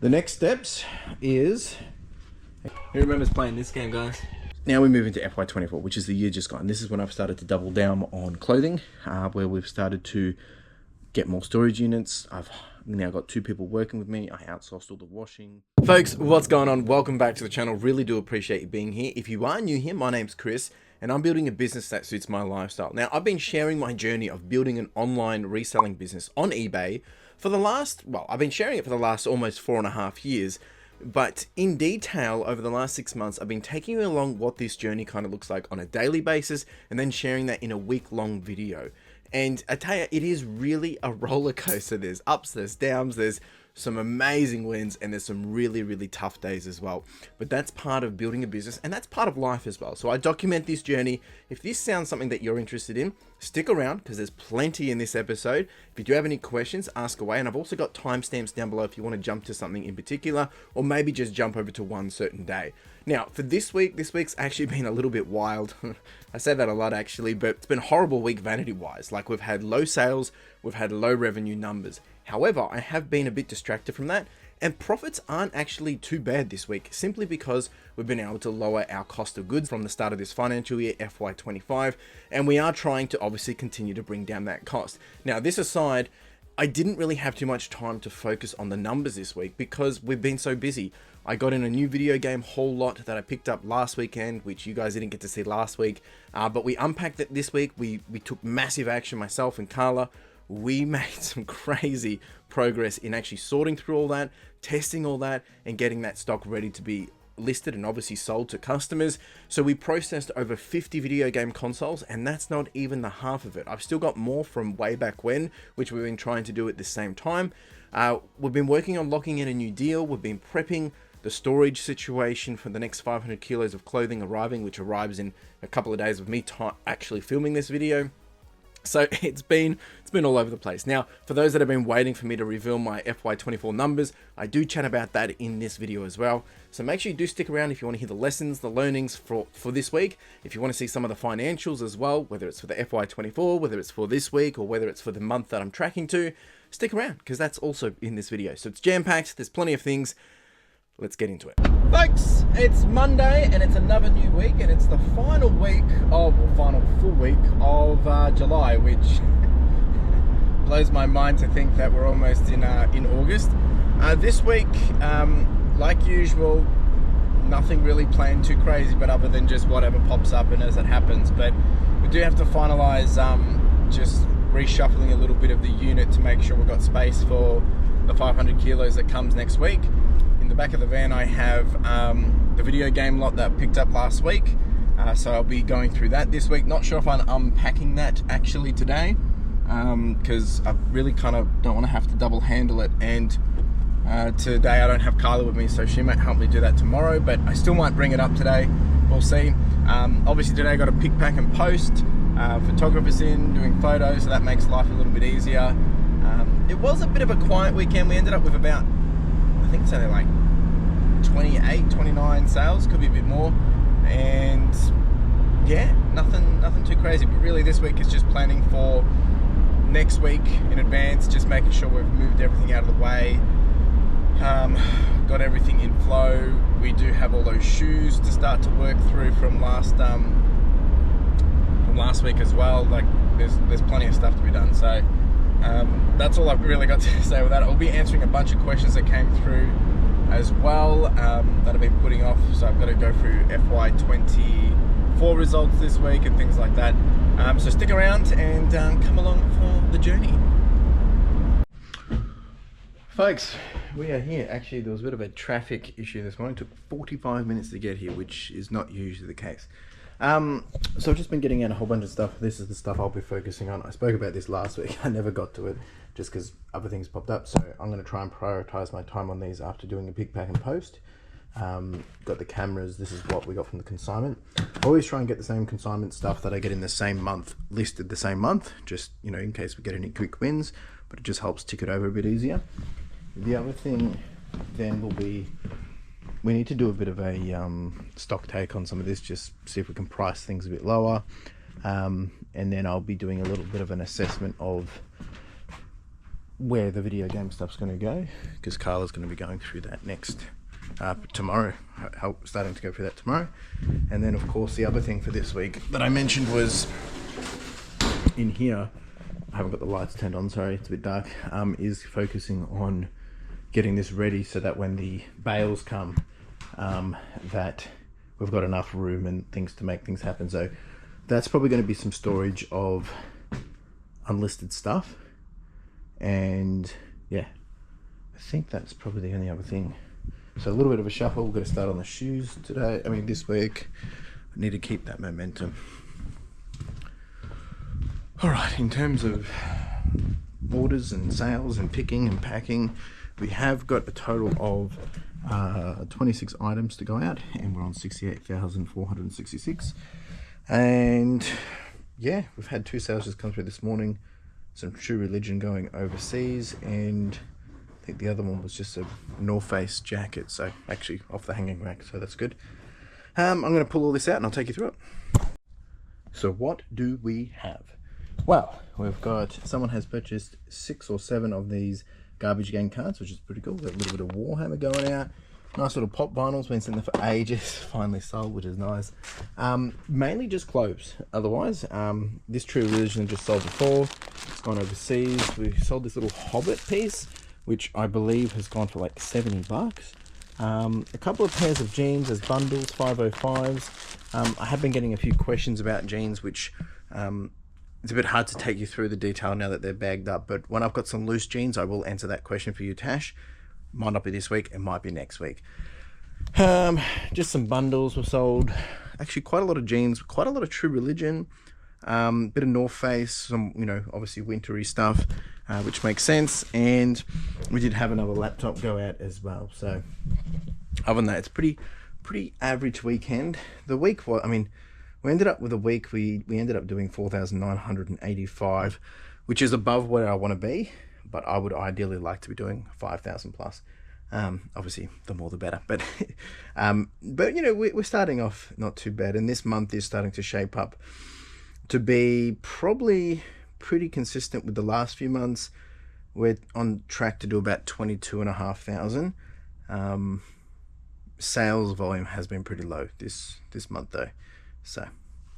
The next steps is... Who remembers playing this game, guys? Now we move into FY24, which is the year just gone. This is when I've started to double down on clothing, where we've started to get more storage units. I've now got 2 people working with me. I outsourced all the washing. Folks, what's going on? Welcome back to the channel. Really do appreciate you being here. If you are new here, my name's Chris, and I'm building a business that suits my lifestyle. Now, I've been sharing my journey of building an online reselling business on eBay for the last, well, I've been sharing it for the last almost 4.5 years. But in detail, over the last 6 months, I've been taking you along what this journey kind of looks like on a daily basis, and then sharing that in a week-long video. And I tell you, it is really a roller coaster. There's ups, there's downs, there's some amazing wins, and there's some really, really tough days as well. But that's part of building a business, and that's part of life as well. So I document this journey. If this sounds something that you're interested in, stick around because there's plenty in this episode. If you do have any questions, ask away. And I've also got timestamps down below if you want to jump to something in particular, or maybe just jump over to one certain day. Now, for this week's actually been a little bit wild. I say that a lot actually, but it's been a horrible week vanity-wise. Like, we've had low sales, we've had low revenue numbers. However, I have been a bit distracted from that, and profits aren't actually too bad this week, simply because we've been able to lower our cost of goods from the start of this financial year, FY25, and we are trying to obviously continue to bring down that cost. Now, this aside, I didn't really have too much time to focus on the numbers this week because we've been so busy. I got in a new video game whole lot that I picked up last weekend, which you guys didn't get to see last week, but we unpacked it this week. We took massive action, myself and Carla. We made some crazy progress in actually sorting through all that, testing all that, and getting that stock ready to be listed and obviously sold to customers. So we processed over 50 video game consoles, and that's not even the half of it. I've still got more from way back when, which we've been trying to do at the same time. We've been working on locking in a new deal. We've been prepping the storage situation for the next 500 kilos of clothing arriving, which arrives in a couple of days of me actually filming this video. So it's been all over the place. Now, for those that have been waiting for me to reveal my FY24 numbers, I do chat about that in this video as well. So make sure you do stick around if you want to hear the lessons, the learnings for this week. If you want to see some of the financials as well, whether it's for the FY24, whether it's for this week, or whether it's for the month that I'm tracking to, stick around because that's also in this video. So it's jam-packed. There's plenty of things. Let's get into it. Folks, it's Monday and it's another new week, and it's the final full week of July, which blows my mind to think that we're almost in August. This week, like usual, nothing really planned too crazy, but other than just whatever pops up and as it happens. But we do have to finalize just reshuffling a little bit of the unit to make sure we've got space for the 500 kilos that comes next week. In the back of the van I have the video game lot that I picked up last week, so I'll be going through that this week. Not sure if I'm unpacking that actually today, because I really kind of don't want to have to double handle it, and today I don't have Carla with me, so she might help me do that tomorrow, but I still might bring it up today. We'll see. Obviously today I got to pick, pack and post, photographers in, doing photos, so that makes life a little bit easier. It was a bit of a quiet weekend. We ended up with about, I think it's only like 28, 29 sales, could be a bit more, and yeah, nothing too crazy. But really this week is just planning for next week in advance, just making sure we've moved everything out of the way, got everything in flow. We do have all those shoes to start to work through from last week as well. Like there's plenty of stuff to be done, so that's all I've really got to say with that. I'll be answering a bunch of questions that came through as well, that I've been putting off, so I've got to go through FY24 results this week and things like that. So stick around and come along for the journey. Folks, we are here. Actually, there was a bit of a traffic issue this morning. It took 45 minutes to get here, which is not usually the case. So I've just been getting out a whole bunch of stuff. This is the stuff I'll be focusing on. I spoke about this last week. I never got to it just because other things popped up. So I'm going to try and prioritize my time on these after doing a pick, pack and post. Got the cameras. This is what we got from the consignment. I always try and get the same consignment stuff that I get in the same month listed the same month, just, you know, in case we get any quick wins, but it just helps tick it over a bit easier. The other thing then will be, we need to do a bit of a stock take on some of this, just see if we can price things a bit lower, and then I'll be doing a little bit of an assessment of where the video game stuff's going to go, because Carla's going to be going through that next tomorrow, starting to go through that tomorrow. And then of course the other thing for this week that I mentioned was in here, I haven't got the lights turned on, sorry, it's a bit dark, is focusing on getting this ready so that when the bales come, that we've got enough room and things to make things happen. So that's probably going to be some storage of unlisted stuff. And yeah, I think that's probably the only other thing. So a little bit of a shuffle. We've got to start on the shoes today. I mean, this week. I need to keep that momentum. All right, in terms of orders and sales and picking and packing, we have got a total of 26 items to go out, and we're on 68,466. And yeah, we've had 2 sales just come through this morning. Some True Religion going overseas, and I think the other one was just a North Face jacket, so actually off the hanging rack, so that's good. I'm going to pull all this out and I'll take you through it. So what do we have? Well, we've got, someone has purchased 6 or 7 of these garbage game cards, which is pretty cool. Got a little bit of Warhammer going out. Nice little pop vinyls, been sitting there for ages, finally sold, which is nice. Mainly just clothes. Otherwise, this True Religion just sold before. It's gone overseas. We sold this little Hobbit piece, which I believe has gone for like $70. A couple of pairs of jeans as bundles, 505s. I have been getting a few questions about jeans, which it's a bit hard to take you through the detail now that they're bagged up. But when I've got some loose jeans, I will answer that question for you, Tash. Might not be this week, it might be next week. Just some bundles were sold. Actually, quite a lot of jeans, quite a lot of True Religion, bit of North Face, some, you know, obviously wintry stuff, which makes sense. And we did have another laptop go out as well. So other than that, it's pretty average weekend. The week, well, I mean, we ended up with a week, we ended up doing 4,985, which is above where I want to be. But I would ideally like to be doing 5,000 plus. Obviously, the more the better. But you know, we're starting off not too bad, and this month is starting to shape up to be probably pretty consistent with the last few months. We're on track to do about 22,500. Sales volume has been pretty low this month though. So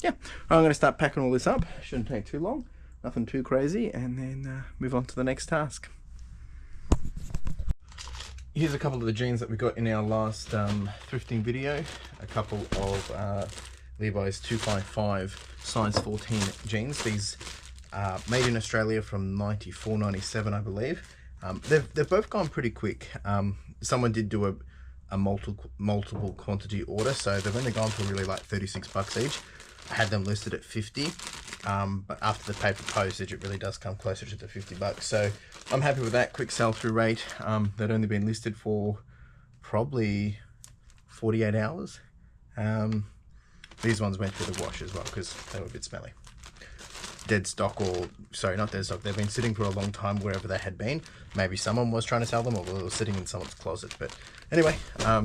yeah, I'm going to start packing all this up. Shouldn't take too long. Nothing too crazy, and then move on to the next task. Here's a couple of the jeans that we got in our last thrifting video. A couple of Levi's 255 size 14 jeans. These are made in Australia from 94, 97, I believe. They've both gone pretty quick. Someone did do a multiple quantity order, so they've only gone for really like $36 each. I had them listed at 50. But after the paper postage, it really does come closer to the $50. So I'm happy with that quick sell-through rate. They'd only been listed for probably 48 hours. These ones went through the wash as well because they were a bit smelly. Dead stock, or sorry, not dead stock. They've been sitting for a long time wherever they had been. Maybe someone was trying to sell them, or they were sitting in someone's closet. But anyway,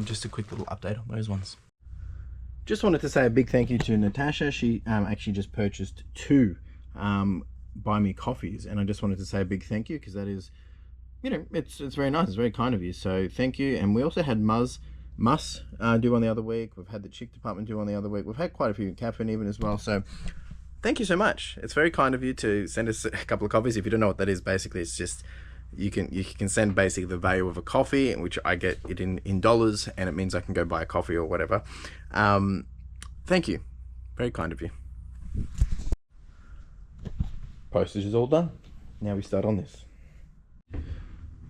just a quick little update on those ones. Just wanted to say a big thank you to Natasha. She actually just purchased 2 buy me coffees, and I just wanted to say a big thank you because that is, you know, it's very nice. It's very kind of you. So thank you. And we also had Muss do on the other week. We've had the chick department do on the other week. We've had quite a few, Catherine even as well. So thank you so much. It's very kind of you to send us a couple of coffees. If you don't know what that is, basically it's just you can send basically the value of a coffee, in which I get it in dollars, and it means I can go buy a coffee or whatever. Thank you. Very kind of you. Postage is all done. Now we start on this.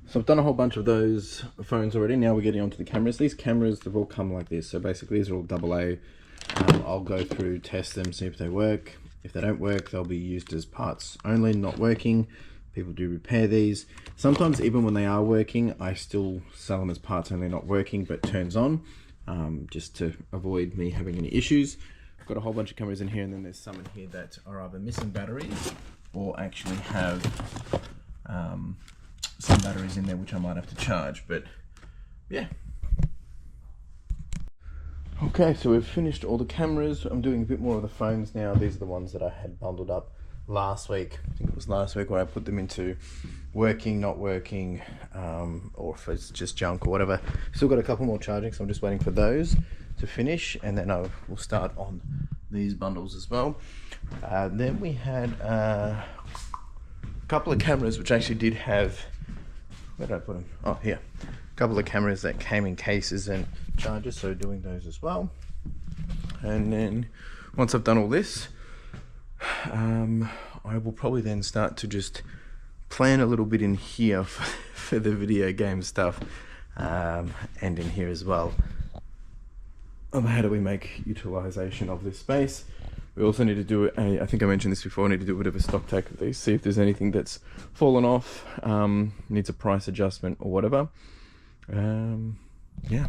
So I've done a whole bunch of those phones already. Now we're getting onto the cameras. These cameras, they've all come like this. So basically these are all AA. I'll go through, test them, see if they work. If they don't work, they'll be used as parts only, not working. People do repair these. Sometimes even when they are working, I still sell them as parts only, not working, but turns on, just to avoid me having any issues. I've got a whole bunch of cameras in here, and then there's some in here that are either missing batteries or actually have some batteries in there which I might have to charge, but yeah. Okay, so we've finished all the cameras. I'm doing a bit more of the phones now. These are the ones that I had bundled up last week. I think it was last week where I put them into working, not working, or if it's just junk or whatever. Still got a couple more charging, so I'm just waiting for those to finish, and then we'll start on these bundles as well. Then we had a couple of cameras which actually did have, where did I put them? Oh, here. A couple of cameras that came in cases and chargers, so doing those as well. And then once I've done all this, I will probably then start to just plan a little bit in here for the video game stuff, and in here as well, of how do we make utilization of this space. We also need to do I think I mentioned this before, I need to do a bit of a stock take of these, see if there's anything that's fallen off, needs a price adjustment or whatever. Yeah,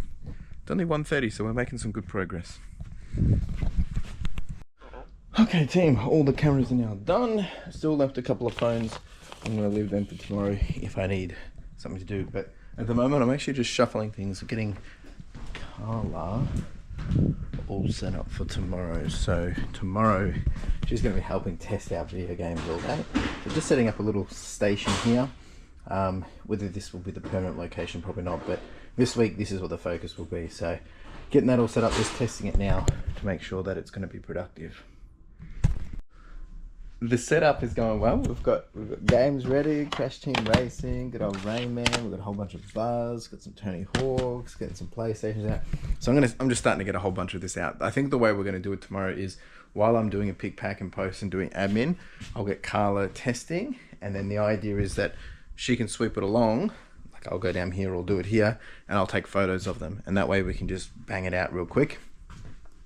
it's only 1:30, so we're making some good progress. Okay team, all the cameras are now done. Still left a couple of phones. I'm going to leave them for tomorrow if I need something to do, but at the moment I'm actually just shuffling things, getting Carla all set up for tomorrow. So tomorrow she's going to be helping test our video games all day. So just setting up a little station here. Whether this will be the permanent location, probably not, but this week this is what the focus will be. So getting that all set up, just testing it now to make sure that it's going to be productive. The setup is going well. We've got games ready, Crash Team Racing, good old Rayman, we've got a whole bunch of Buzz, got some Tony Hawk's, getting some PlayStations out. So I'm just starting to get a whole bunch of this out. I think the way we're going to do it tomorrow is, while I'm doing a pick, pack and post and doing admin, I'll get Carla testing, and then the idea is that she can sweep it along. Like I'll go down here or do it here, and I'll take photos of them, and that way we can just bang it out real quick.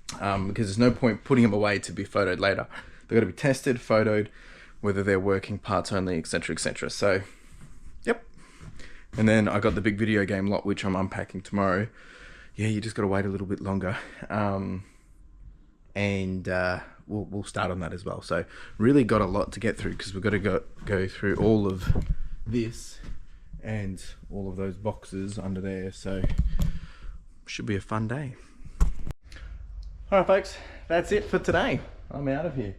Because there's no point putting them away to be photoed later. They've got to be tested, photoed, whether they're working, parts only, etc, etc. So, yep. And then I got the big video game lot, which I'm unpacking tomorrow. Yeah, you just got to wait a little bit longer. And we'll start on that as well. So, really got a lot to get through, because we've got to go through all of this and all of those boxes under there. So, should be a fun day. All right, folks, that's it for today. I'm out of here.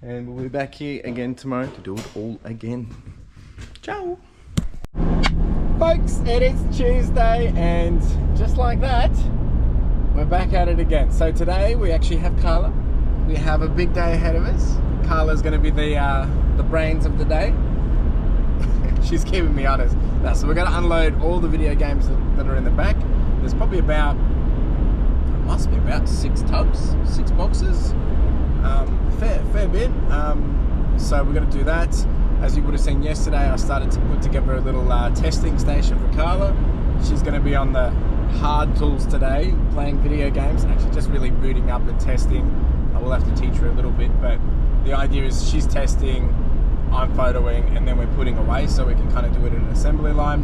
And we'll be back here again tomorrow to do it all again. Ciao. Folks, it is Tuesday, and just like that, we're back at it again. So today we actually have Carla. We have a big day ahead of us. Carla's going to be the brains of the day. She's keeping me honest. Now, so we're going to unload all the video games that are in the back. There's probably must be about 6 tubs, 6 boxes. Fair bit. So we're going to do that. As you would have seen yesterday, I started to put together a little testing station for Carla. She's going to be on the hard tools today, playing video games, actually just really booting up and testing. I will have to teach her a little bit, but the idea is she's testing, I'm photoing, and then we're putting away, so we can kind of do it in an assembly line.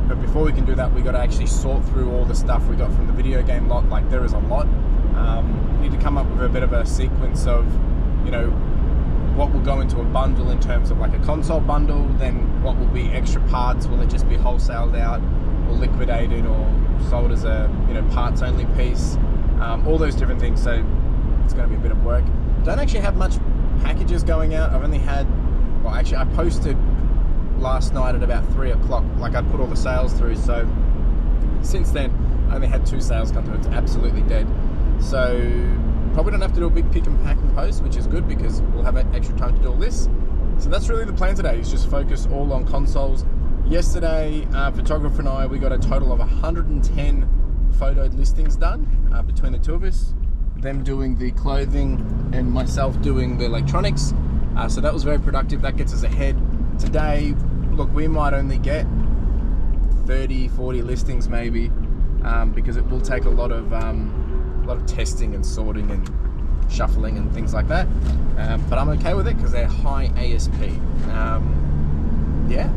But before we can do that, we got to actually sort through all the stuff we got from the video game lot. Like, there is a lot. We need to come up with a bit of a sequence of, you know, what will go into a bundle in terms of like a console bundle, then what will be extra parts, will it just be wholesaled out or liquidated or sold as a, you know, parts only piece, all those different things. So it's going to be a bit of work. Don't actually have much packages going out. I've only had, well, actually I posted last night at about 3 o'clock, like I put all the sales through, so since then I only had 2 sales come through. It's absolutely dead. So probably don't have to do a big pick and pack and post, which is good because we'll have extra time to do all this. So that's really the plan today, is just focus all on consoles. Yesterday, photographer and I, we got a total of 110 photoed listings done between the two of us, them doing the clothing and myself doing the electronics. So that was very productive. That gets us ahead. Today, look, we might only get 30, 40 listings maybe, because it will take a lot of testing and sorting and shuffling and things like that. But I'm okay with it because they're high ASP. Yeah.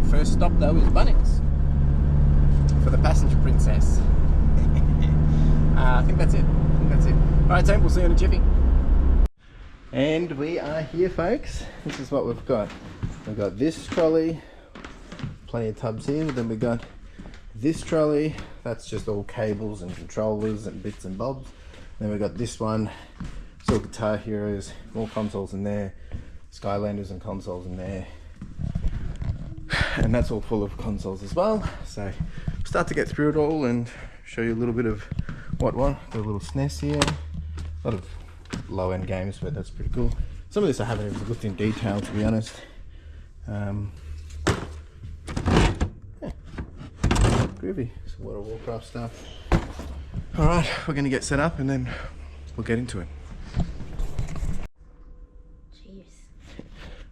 First stop though is Bunnings for the passenger princess. I think that's it. All right, team, we'll see you in a jiffy. And we are here, folks. This is what we've got. We've got this trolley, plenty of tubs here. Then we got this trolley. That's just all cables and controllers and bits and bobs. Then we got this one. Still Guitar Heroes, more consoles in there. Skylanders and consoles in there. And that's all full of consoles as well. So start to get through it all and show you a little bit of what. Got a little SNES here. A lot of low-end games, but that's pretty cool. Some of this I haven't even looked in detail, to be honest. Yeah. Groovy. Some World of Warcraft stuff. Alright, we're going to get set up and then we'll get into it. Jeez.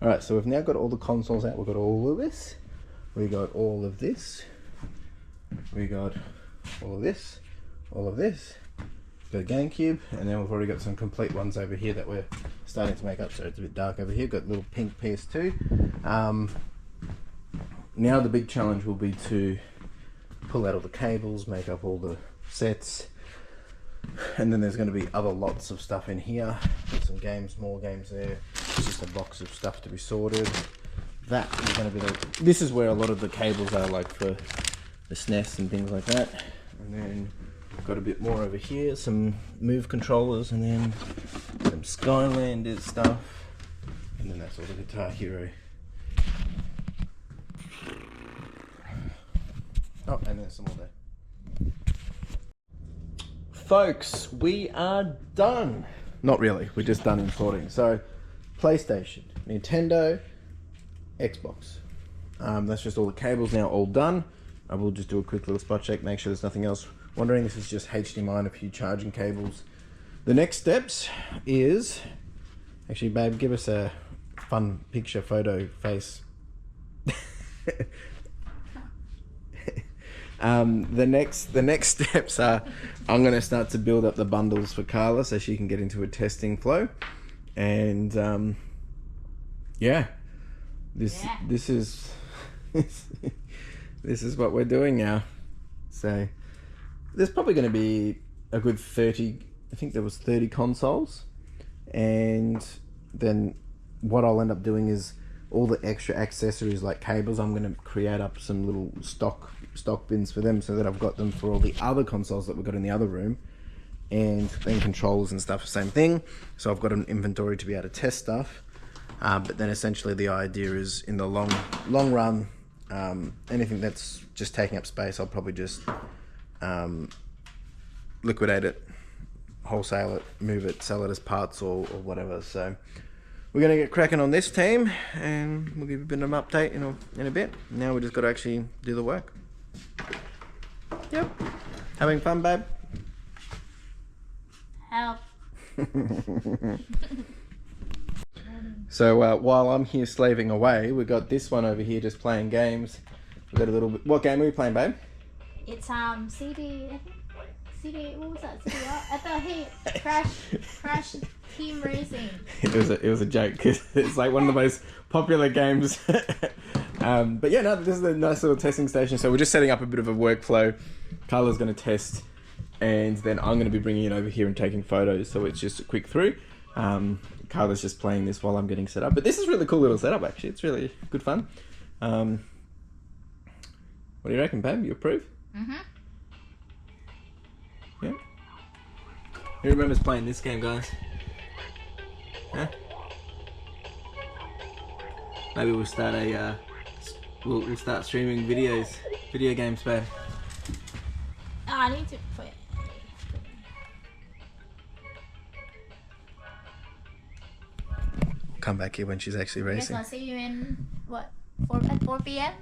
Alright, so we've now got all the consoles out. We've got all of this. We got all of this. We got all of this. All of this. Got a GameCube, and then we've already got some complete ones over here that we're starting to make up. So it's a bit dark over here. Got little pink PS2. Now the big challenge will be to pull out all the cables, make up all the sets, and then there's going to be other lots of stuff in here. Got some games, more games there. It's just a box of stuff to be sorted. That is going to be this is where a lot of the cables are, like for the SNES and things like that. And then got a bit more over here, some Move controllers, and then some Skylanders stuff, and then that's all the Guitar Hero. Oh, and there's some more there. Folks, we are done. Not really, we're just done importing. So, PlayStation, Nintendo, Xbox. That's just all the cables now all done. I will just do a quick little spot check, make sure there's nothing else wandering. This is just HDMI and a few charging cables. The next steps is, actually babe, give us a fun picture, photo, face. The next steps are, I'm going to start to build up the bundles for Carla so she can get into a testing flow, and yeah, this is this is what we're doing now. So there's probably going to be a good 30, I think there was 30 consoles, and then what I'll end up doing is all the extra accessories like cables, I'm going to create up some little stock bins for them so that I've got them for all the other consoles that we've got in the other room, and then controllers and stuff, same thing. So I've got an inventory to be able to test stuff, but then essentially the idea is in the long run, anything that's just taking up space, I'll probably just liquidate it, wholesale it, move it, sell it as parts or whatever. So we're going to get cracking on this team, and we'll give you a bit of an update in a bit. Now we just got to actually do the work. Yep. Having fun, babe? Help. So while I'm here slaving away, we've got this one over here just playing games. We've got a little bit. What game are we playing, babe? It's CD. I think CD. What was that? CDR? I thought, hey, Crash Team Racing. It was a joke because it's like one of the most popular games. But yeah, no, this is a nice little testing station. So we're just setting up a bit of a workflow. Carla's going to test, and then I'm going to be bringing it over here and taking photos. So it's just a quick through. Carla's just playing this while I'm getting set up. But this is a really cool little setup, actually. It's really good fun. What do you reckon, babe? You approve? Mm-hmm. Yeah. Who remembers playing this game, guys? Huh? Maybe we'll start we'll start streaming video games, babe. Oh, I need to put. Come back here when she's actually I guess racing. I'll see you in what? 4 p.m.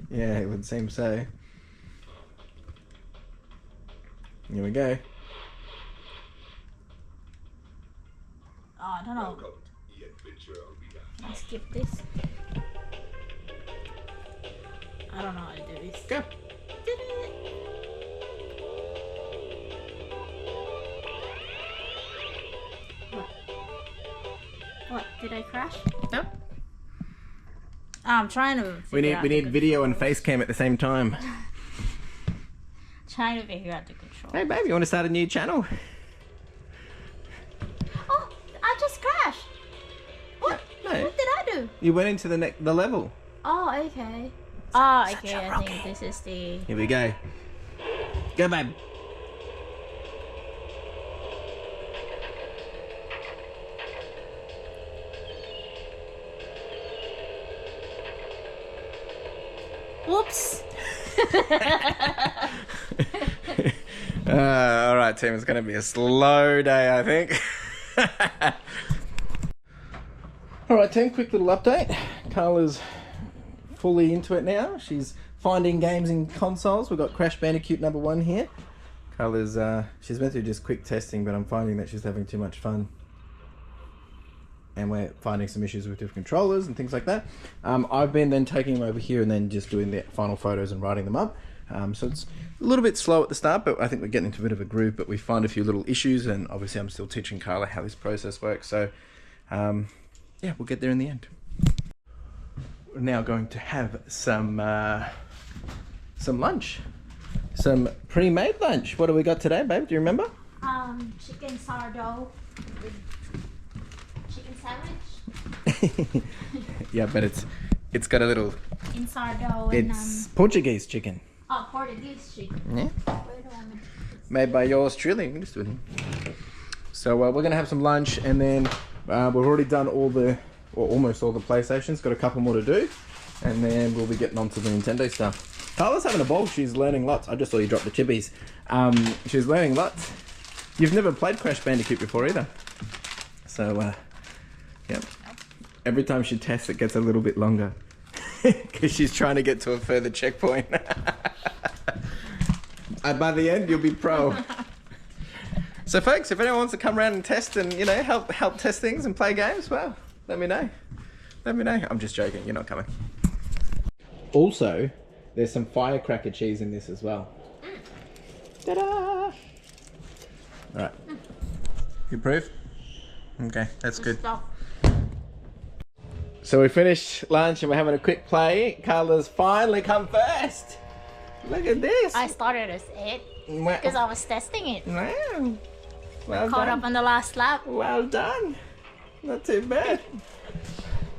Yeah, it would seem so. Here we go. Oh, I don't know. Can I skip this? I don't know how to do this. Go. Did it? What? Did I crash? No. I'm trying to. We need video and face cam at the same time. Trying to figure out the control. Hey, babe, you want to start a new channel? Oh, I just crashed. What? No. What did I do? You went into the level. Oh, okay. Oh, Such okay. a I rocket. think this is the. Here we go. Go, babe. Whoops. All right, team, it's going to be a slow day, I think. All right, team, quick little update. Carla's fully into it now. She's finding games in consoles. We've got Crash Bandicoot #1 here. Carla's, she's meant to do just quick testing, but I'm finding that she's having too much fun. And we're finding some issues with different controllers and things like that. I've been then taking them over here and then just doing the final photos and writing them up. So it's a little bit slow at the start, but I think we're getting into a bit of a groove, but we find a few little issues, and obviously I'm still teaching Carla how this process works. So yeah, we'll get there in the end. We're now going to have some lunch. Some pre-made lunch. What do we got today, babe? Do you remember? Chicken sourdough. Chicken sandwich. Yeah, but it's got a little. In sourdough. It's Portuguese chicken. Oh, Portuguese chicken. Yeah. Where do I make this? Made by yours truly. You can just do it here. So we're gonna have some lunch, and then we've already done almost all the PlayStations. Got a couple more to do, and then we'll be getting onto the Nintendo stuff. Carla's having a ball. She's learning lots. I just saw you drop the chippies. She's learning lots. You've never played Crash Bandicoot before either. So, yep. Every time she tests, it gets a little bit longer. Because she's trying to get to a further checkpoint. And by the end, you'll be pro. So, folks, if anyone wants to come around and test and, you know, help test things and play games, well, let me know. Let me know. I'm just joking. You're not coming. Also, there's some firecracker cheese in this as well. Ta-da! All right. You approve? Okay, that's good. So we finished lunch and we're having a quick play. Carla's finally come first. Look at this. I started as 8 because I was testing it. Wow. Well Caught done. up on the last lap. Well done. Not too bad.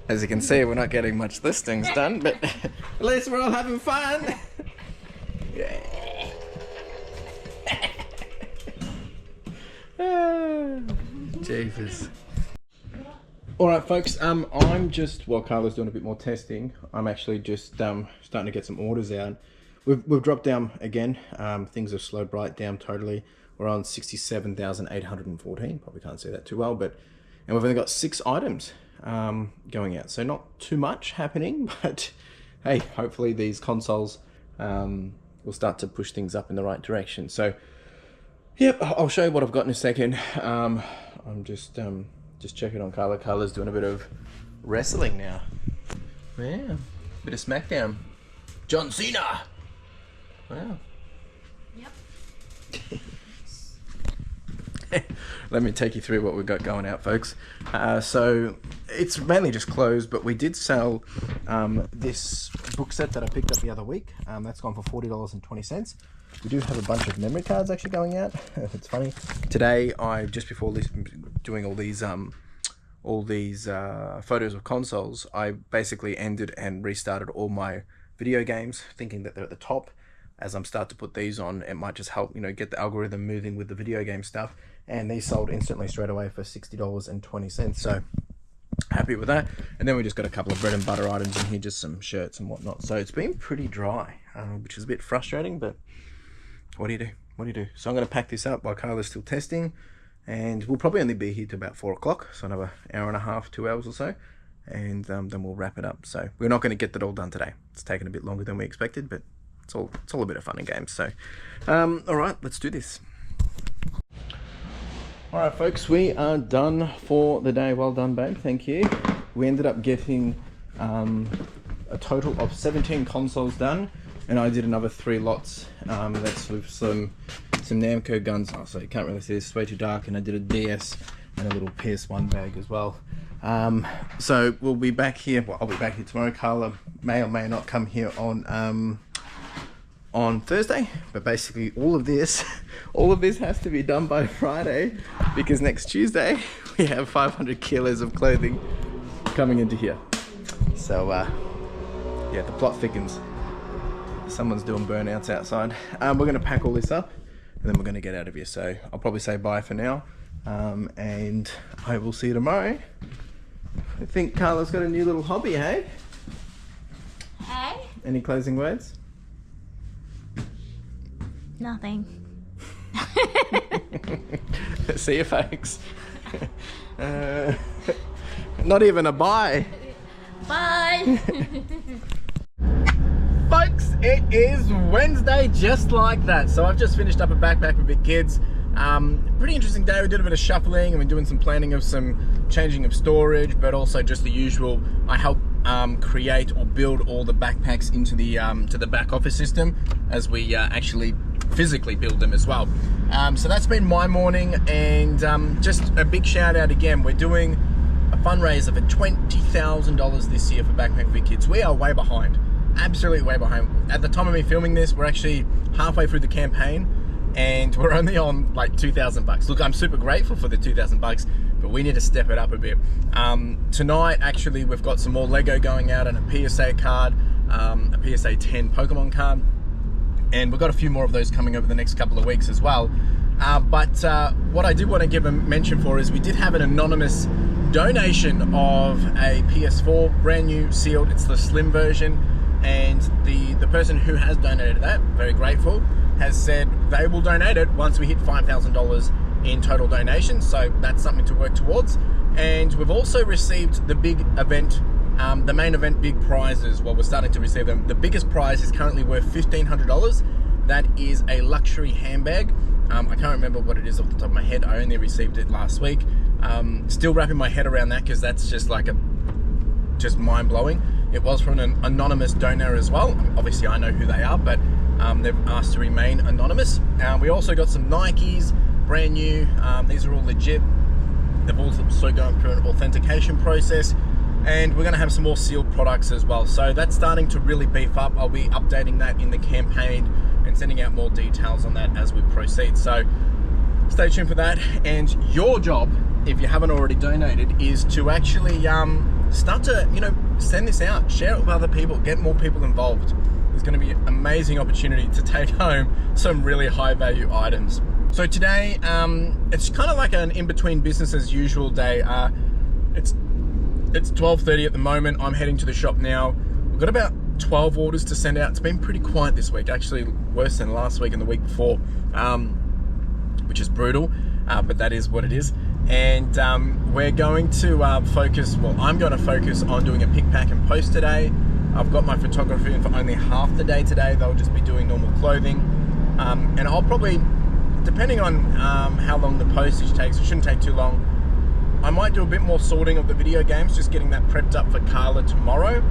As you can see, we're not getting much listings done, but at least we're all having fun. Yeah. Jesus. All right, folks. I'm just while Carla's doing a bit more testing, I'm actually just starting to get some orders out. We've dropped down again. Things have slowed right down totally. We're on 67,814. Probably can't see that too well, and we've only got 6 items going out, so not too much happening. But hey, hopefully these consoles will start to push things up in the right direction. So, yep, I'll show you what I've got in a second. I'm just checking on Carla. Carla's doing a bit of wrestling now. Yeah, bit of SmackDown. John Cena. Wow. Yep. Let me take you through what we've got going out, folks. So it's mainly just clothes, but we did sell this book set that I picked up the other week. That's gone for $40.20. We do have a bunch of memory cards actually going out. It's funny. Today, just before doing all these photos of consoles, I basically ended and restarted all my video games, thinking that they're at the top. As I'm start to put these on, it might just help, get the algorithm moving with the video game stuff. And these sold instantly straight away for $60.20. So happy with that. And then we just got a couple of bread and butter items in here, just some shirts and whatnot. So it's been pretty dry, which is a bit frustrating, but what do you do? What do you do? So I'm going to pack this up while Carla's still testing, and we'll probably only be here till about 4 o'clock. So another hour and a half, 2 hours or so. And then we'll wrap it up. So we're not going to get that all done today. It's taken a bit longer than we expected, but it's all a bit of fun and games. So, all right, let's do this. All right, folks, we are done for the day. Well done, babe. Thank you. We ended up getting a total of 17 consoles done, and I did another 3 lots. That's with some Namco guns. Oh, so you can't really see this. It's way too dark. And I did a DS and a little PS1 bag as well. So we'll be back here. Well, I'll be back here tomorrow. Carla may or may not come here on Thursday, but basically all of this has to be done by Friday, because next Tuesday we have 500 kilos of clothing coming into here. So yeah, the plot thickens. Someone's doing burnouts outside. We're going to pack all this up and then we're going to get out of here. So I'll probably say bye for now, and I will see you tomorrow. I think Carla's got a new little hobby, hey? Hey? Any closing words? Nothing. See you, folks. Not even a bye. Bye. Folks, it is Wednesday just like that. So I've just finished up a backpack with big kids. Pretty interesting day. We did a bit of shuffling and we're doing some planning of some changing of storage, but also just the usual. I help create or build all the backpacks into the to the back office system as we actually physically build them as well. So that's been my morning, and just a big shout out again. We're doing a fundraiser for $20,000 this year for Backpack for Big Kids. We are way behind, absolutely way behind. At the time of me filming this, we're actually halfway through the campaign and we're only on like $2,000. Look, I'm super grateful for the $2,000, but we need to step it up a bit. Tonight, actually, we've got some more Lego going out and a PSA card, a PSA 10 Pokemon card. And we've got a few more of those coming over the next couple of weeks as well. But what I did want to give a mention for is we did have an anonymous donation of a PS4, brand new, sealed. It's the slim version. And the person who has donated that, very grateful, has said they will donate it once we hit $5,000 in total donations. So that's something to work towards. And we've also received the big event, the main event big prizes. Well, we're starting to receive them. The biggest prize is currently worth $1,500. That is a luxury handbag. I can't remember what it is off the top of my head. I only received it last week. Still wrapping my head around that because that's just like just mind-blowing. It was from an anonymous donor as well. Obviously I know who they are, but they've asked to remain anonymous. We also got some Nikes, brand new. These are all legit. They've also gone through an authentication process. And we're going to have some more sealed products as well. So that's starting to really beef up. I'll be updating that in the campaign and sending out more details on that as we proceed. So stay tuned for that. And your job, if you haven't already donated, is to actually start to, send this out, share it with other people, get more people involved. There's going to be an amazing opportunity to take home some really high value items. So today, it's kind of like an in-between business as usual day. It's 12:30 at the moment. I'm heading to the shop now. We've got about 12 orders to send out. It's been pretty quiet this week, actually worse than last week and the week before, which is brutal, but that is what it is. And we're going to focus, well, I'm going to focus on doing a pick, pack and post today. I've got my photography in for only half the day today. They'll just be doing normal clothing. And I'll probably, depending on how long the postage takes, it shouldn't take too long, I might do a bit more sorting of the video games, just getting that prepped up for Carla tomorrow.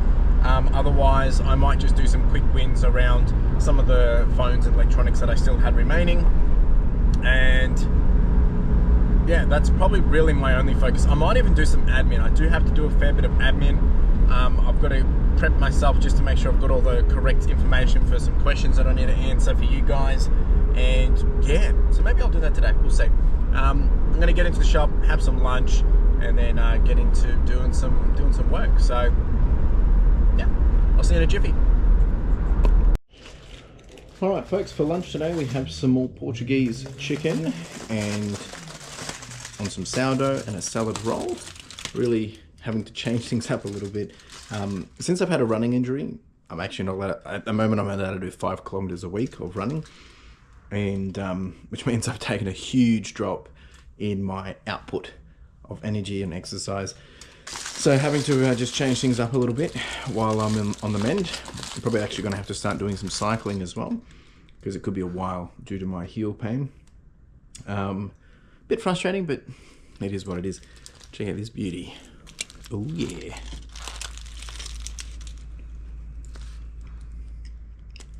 Otherwise, I might just do some quick wins around some of the phones and electronics that I still had remaining. And yeah, that's probably really my only focus. I might even do some admin. I do have to do a fair bit of admin. I've got to prep myself just to make sure I've got all the correct information for some questions that I need to answer for you guys. And yeah, so maybe I'll do that today. We'll see. I'm going to get into the shop, have some lunch, and then get into doing some work. So yeah, I'll see you in a jiffy. All right, folks, for lunch today we have some more Portuguese chicken and on some sourdough and a salad roll. Really having to change things up a little bit. Since I've had a running injury, I'm actually not allowed, at the moment I'm allowed to do 5 kilometers a week of running. And which means I've taken a huge drop in my output of energy and exercise. So having to just change things up a little bit while I'm on the mend. I'm probably actually going to have to start doing some cycling as well, because it could be a while due to my heel pain. Bit frustrating, but it is what it is. Check out this beauty. Oh yeah.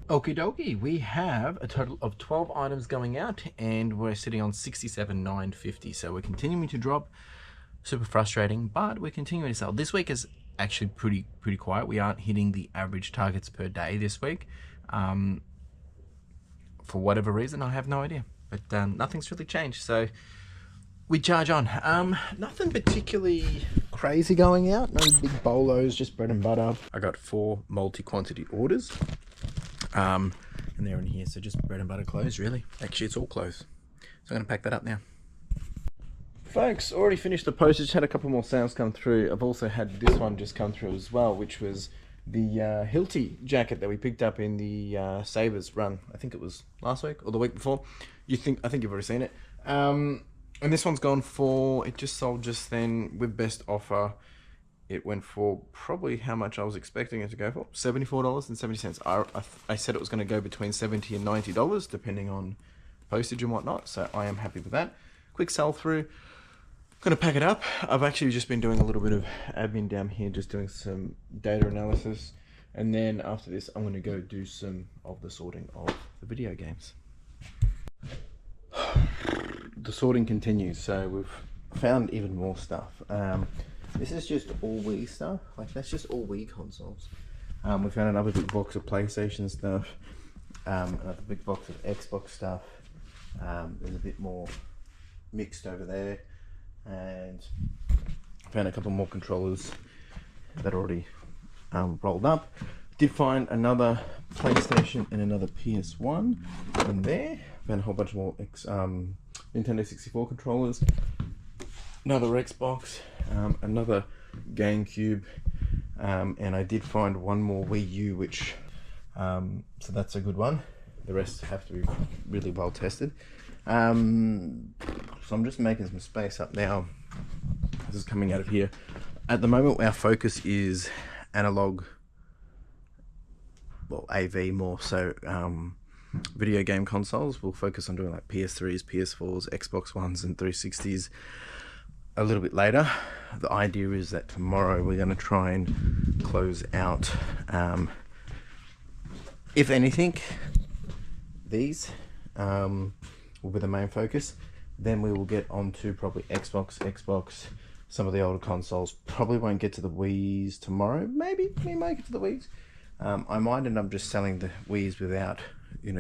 Okie dokie, we have a total of 12 items going out and we're sitting on 67,950. So we're continuing to drop. Super frustrating, but we're continuing to sell. This week is actually pretty quiet. We aren't hitting the average targets per day this week. For whatever reason, I have no idea, but nothing's really changed. So we charge on. Nothing particularly crazy going out. No big bolos, just bread and butter. I got 4 multi-quantity orders. And they're in here, so just bread and butter clothes, really. Actually, it's all clothes. So I'm gonna pack that up now. Folks, already finished the postage, had a couple more sales come through. I've also had this one just come through as well, which was the Hilti jacket that we picked up in the Sabres run. I think it was last week or the week before. I think you've already seen it. And this one's gone for, it just sold just then with best offer. It went for probably how much I was expecting it to go for, $74.70. I said it was going to go between $70 and $90 depending on postage and whatnot, so I am happy with that. Quick sell through. Gonna pack it up. I've actually just been doing a little bit of admin down here, just doing some data analysis, and then after this I'm gonna go do some of the sorting of the video games. The sorting continues, so we've found even more stuff. This is just all Wii stuff, like that's just all Wii consoles. We found another big box of PlayStation stuff, another big box of Xbox stuff. There's a bit more mixed over there, and found a couple more controllers that are already rolled up. Did find another PlayStation and another PS1 in there. Found a whole bunch more Nintendo 64 controllers, another Xbox, another GameCube, and I did find one more Wii U, which so that's a good one. The rest have to be really well tested. So I'm just making some space up now. This is coming out of here. At the moment, our focus is analog, well, AV more so. Video game consoles. We'll focus on doing like PS3s, PS4s, Xbox Ones, and 360s a little bit later. The idea is that tomorrow we're going to try and close out, if anything, these will be the main focus. Then we will get on to probably Xbox, some of the older consoles. Probably won't get to the Wii's tomorrow. Maybe we might get to the Wii's. I might end up just selling the Wii's without,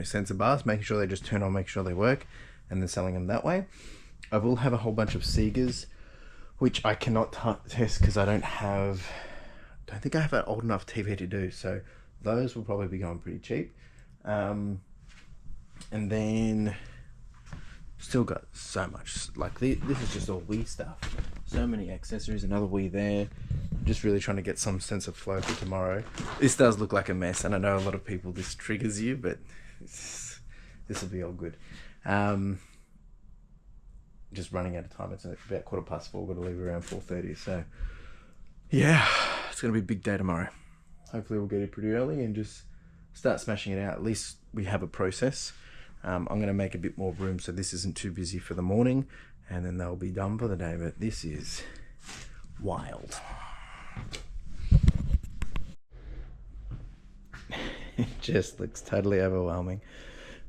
sensor bars, making sure they just turn on, make sure they work, and then selling them that way. I will have a whole bunch of Segas, which I cannot test because I don't think I have an old enough TV to do, so those will probably be going pretty cheap. And then still got so much, like this is just all Wii stuff, so many accessories, another Wii there. Just really trying to get some sense of flow for tomorrow. This does look like a mess, and I know a lot of people this triggers you, but this will be all good. Just running out of time. It's about 4:15. Got to leave around 4:30. So yeah, it's gonna be a big day tomorrow. Hopefully we'll get it pretty early and just start smashing it out. At least we have a process. I'm gonna make a bit more room so this isn't too busy for the morning, and then they'll be done for the day. But this is wild. It just looks totally overwhelming.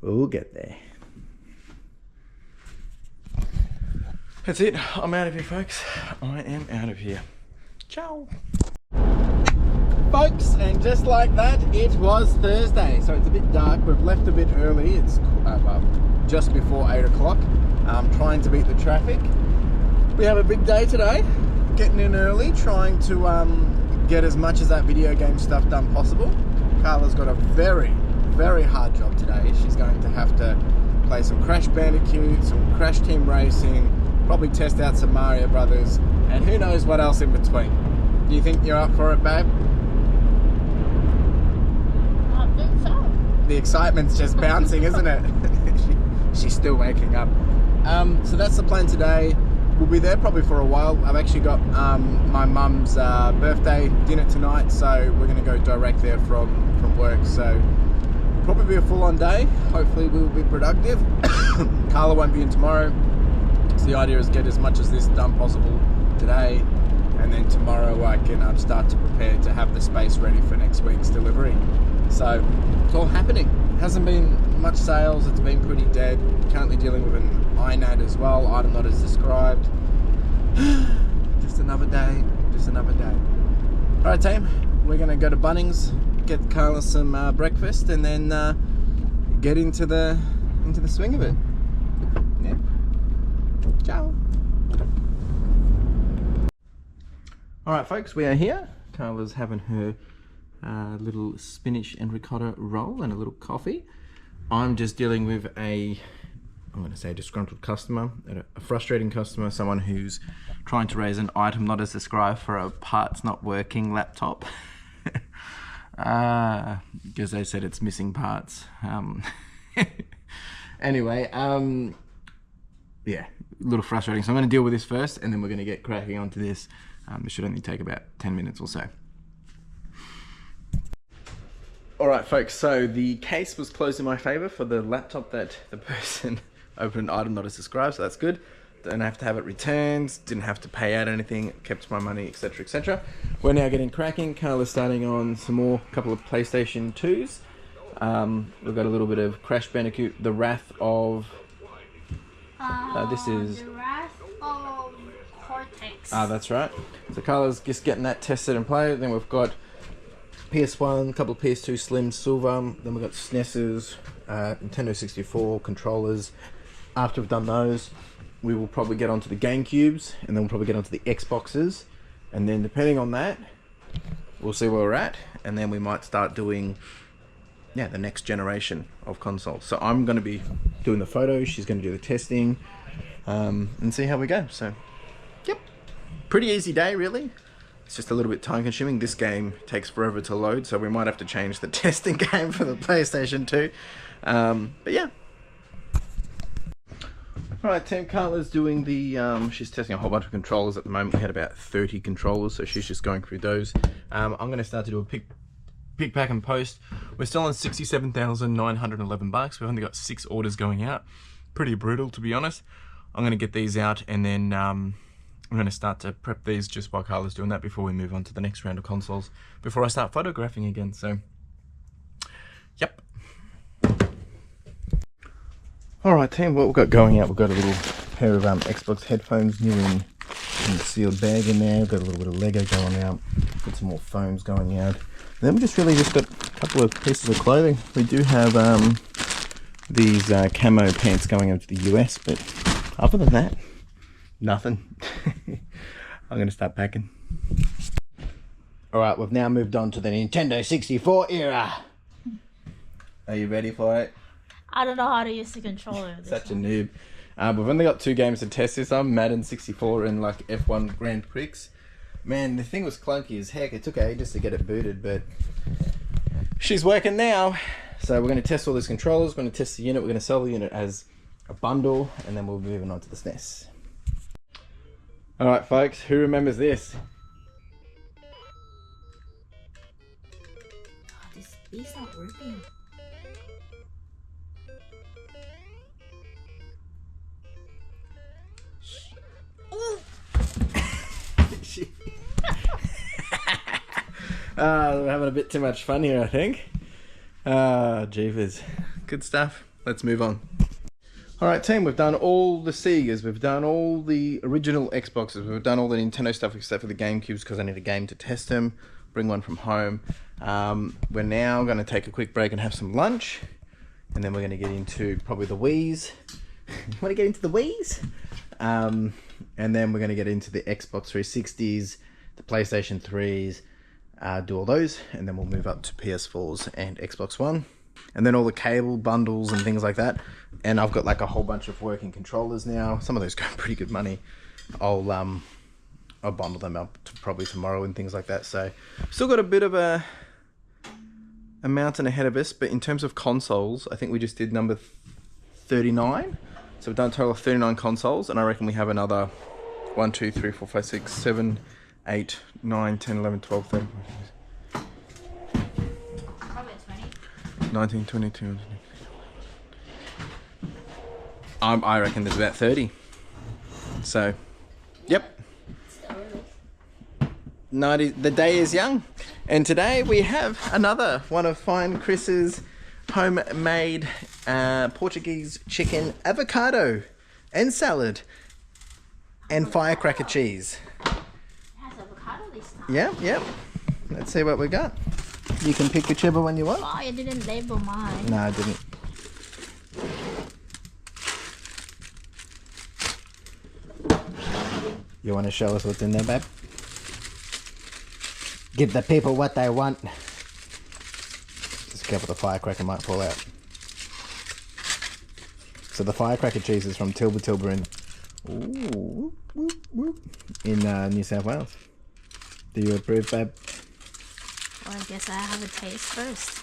We'll get there. That's it. I'm out of here, folks. I am out of here. Ciao. Folks, and just like that, it was Thursday. So it's a bit dark. We've left a bit early. It's just before 8 o'clock. Trying to beat the traffic. We have a big day today. Getting in early, trying to get as much of that video game stuff done possible. Carla's got a very, very hard job today. She's going to have to play some Crash Bandicoot, some Crash Team Racing, probably test out some Mario Brothers, and who knows what else in between. Do you think you're up for it, babe? I think so. The excitement's just bouncing, isn't it? She's still waking up. So that's the plan today. We'll be there probably for a while. I've actually got my mum's birthday dinner tonight, so we're going to go direct there from work. So probably be a full-on day. Hopefully we'll be productive. Carla won't be in tomorrow. So the idea is get as much as this done possible today, and then tomorrow I can start to prepare to have the space ready for next week's delivery. So it's all happening. Hasn't been much sales. It's been pretty dead. Currently dealing with an INAD as well, item not as described. Just another day. Just another day. All right, team. We're gonna go to Bunnings, get Carla some breakfast, and then get into the swing of it. Yeah. Ciao. All right, folks. We are here. Carla's having her little spinach and ricotta roll and a little coffee. I'm just dealing with I'm going to say disgruntled customer, a frustrating customer, someone who's trying to raise an item not as described for a parts not working laptop. Because they said it's missing parts. Anyway, yeah, a little frustrating. So I'm going to deal with this first, and then we're going to get cracking onto this. This should only take about 10 minutes or so. All right, folks, so the case was closed in my favor for the laptop that the person opened an item not as described, so that's good. Don't have to have it returned, didn't have to pay out anything, kept my money, etc, etc. We're now getting cracking. Carla's starting on some more, couple of PlayStation 2s. We've got a little bit of Crash Bandicoot, The Wrath of... this is... The Wrath of Cortex. That's right. So Carla's just getting that tested and played. Then we've got PS1, a couple of PS2 Slim Silver. Then we've got SNES's, Nintendo 64 controllers. After we've done those, we will probably get onto the GameCubes, and then we'll probably get onto the Xboxes. And then depending on that, we'll see where we're at. And then we might start doing, yeah, the next generation of consoles. So I'm going to be doing the photos, she's going to do the testing, and see how we go. So, yep, pretty easy day, really. It's just a little bit time consuming. This game takes forever to load, so we might have to change the testing game for the PlayStation 2. But yeah. Alright, team, Carla's doing the, she's testing a whole bunch of controllers at the moment. We had about 30 controllers, so she's just going through those. I'm going to start to do a pick, pack and post. We're still on $67,911. We've only got 6 orders going out. Pretty brutal, to be honest. I'm going to get these out, and then I'm going to start to prep these just while Carla's doing that before we move on to the next round of consoles, before I start photographing again. So, yep. Alright, team, what we've got going out, we've got a little pair of Xbox headphones, new in the sealed bag in there. We've got a little bit of Lego going out. Got some more phones going out. And then we just got a couple of pieces of clothing. We do have these camo pants going over to the US, but other than that, nothing. I'm going to start packing. Alright, we've now moved on to the Nintendo 64 era. Are you ready for it? I don't know how to use the controller. Such a noob. We've only got 2 games to test this on, Madden 64 and like F1 Grand Prix. Man, the thing was clunky as heck. It took ages to get it booted, but she's working now. So we're going to test all these controllers, we're going to test the unit, we're going to sell the unit as a bundle, and then we'll be moving on to the SNES. Alright folks, who remembers this? Oh, this is not working. We're having a bit too much fun here, I think. Jeepers. Good stuff. Let's move on. Alright team, we've done all the Segas, we've done all the original Xboxes, we've done all the Nintendo stuff except for the GameCubes because I need a game to test them, bring one from home. We're now going to take a quick break and have some lunch, and then we're going to get into probably the Wii's. Want to get into the Wii's? And then we're going to get into the Xbox 360s, the PlayStation 3s, do all those, and then we'll move up to PS4s and Xbox One, and then all the cable bundles and things like that. And I've got like a whole bunch of working controllers now. Some of those go pretty good money. I'll bundle them up to probably tomorrow and things like that. So still got a bit of a mountain ahead of us, but in terms of consoles, I think we just did number 39. So we've done a total of 39 consoles, and I reckon we have another 1, 2, 3, 4, 5, 6, 7, 8, 9, 10, 11, 12, 13, Probably 20. 19, 22. I reckon there's about 30. So, yep. The day is young. And today we have another one of Fine Chris's homemade Portuguese chicken avocado and salad and firecracker cheese. It has avocado this time. Yep. Let's see what we got. You can pick whichever one you want. Oh, you didn't label mine. No, I didn't. You want to show us what's in there, babe? Give the people what they want. Just careful, the firecracker might fall out. So the firecracker cheese is from Tilba in New South Wales. Do you approve, babe? Well, I guess I have a taste first.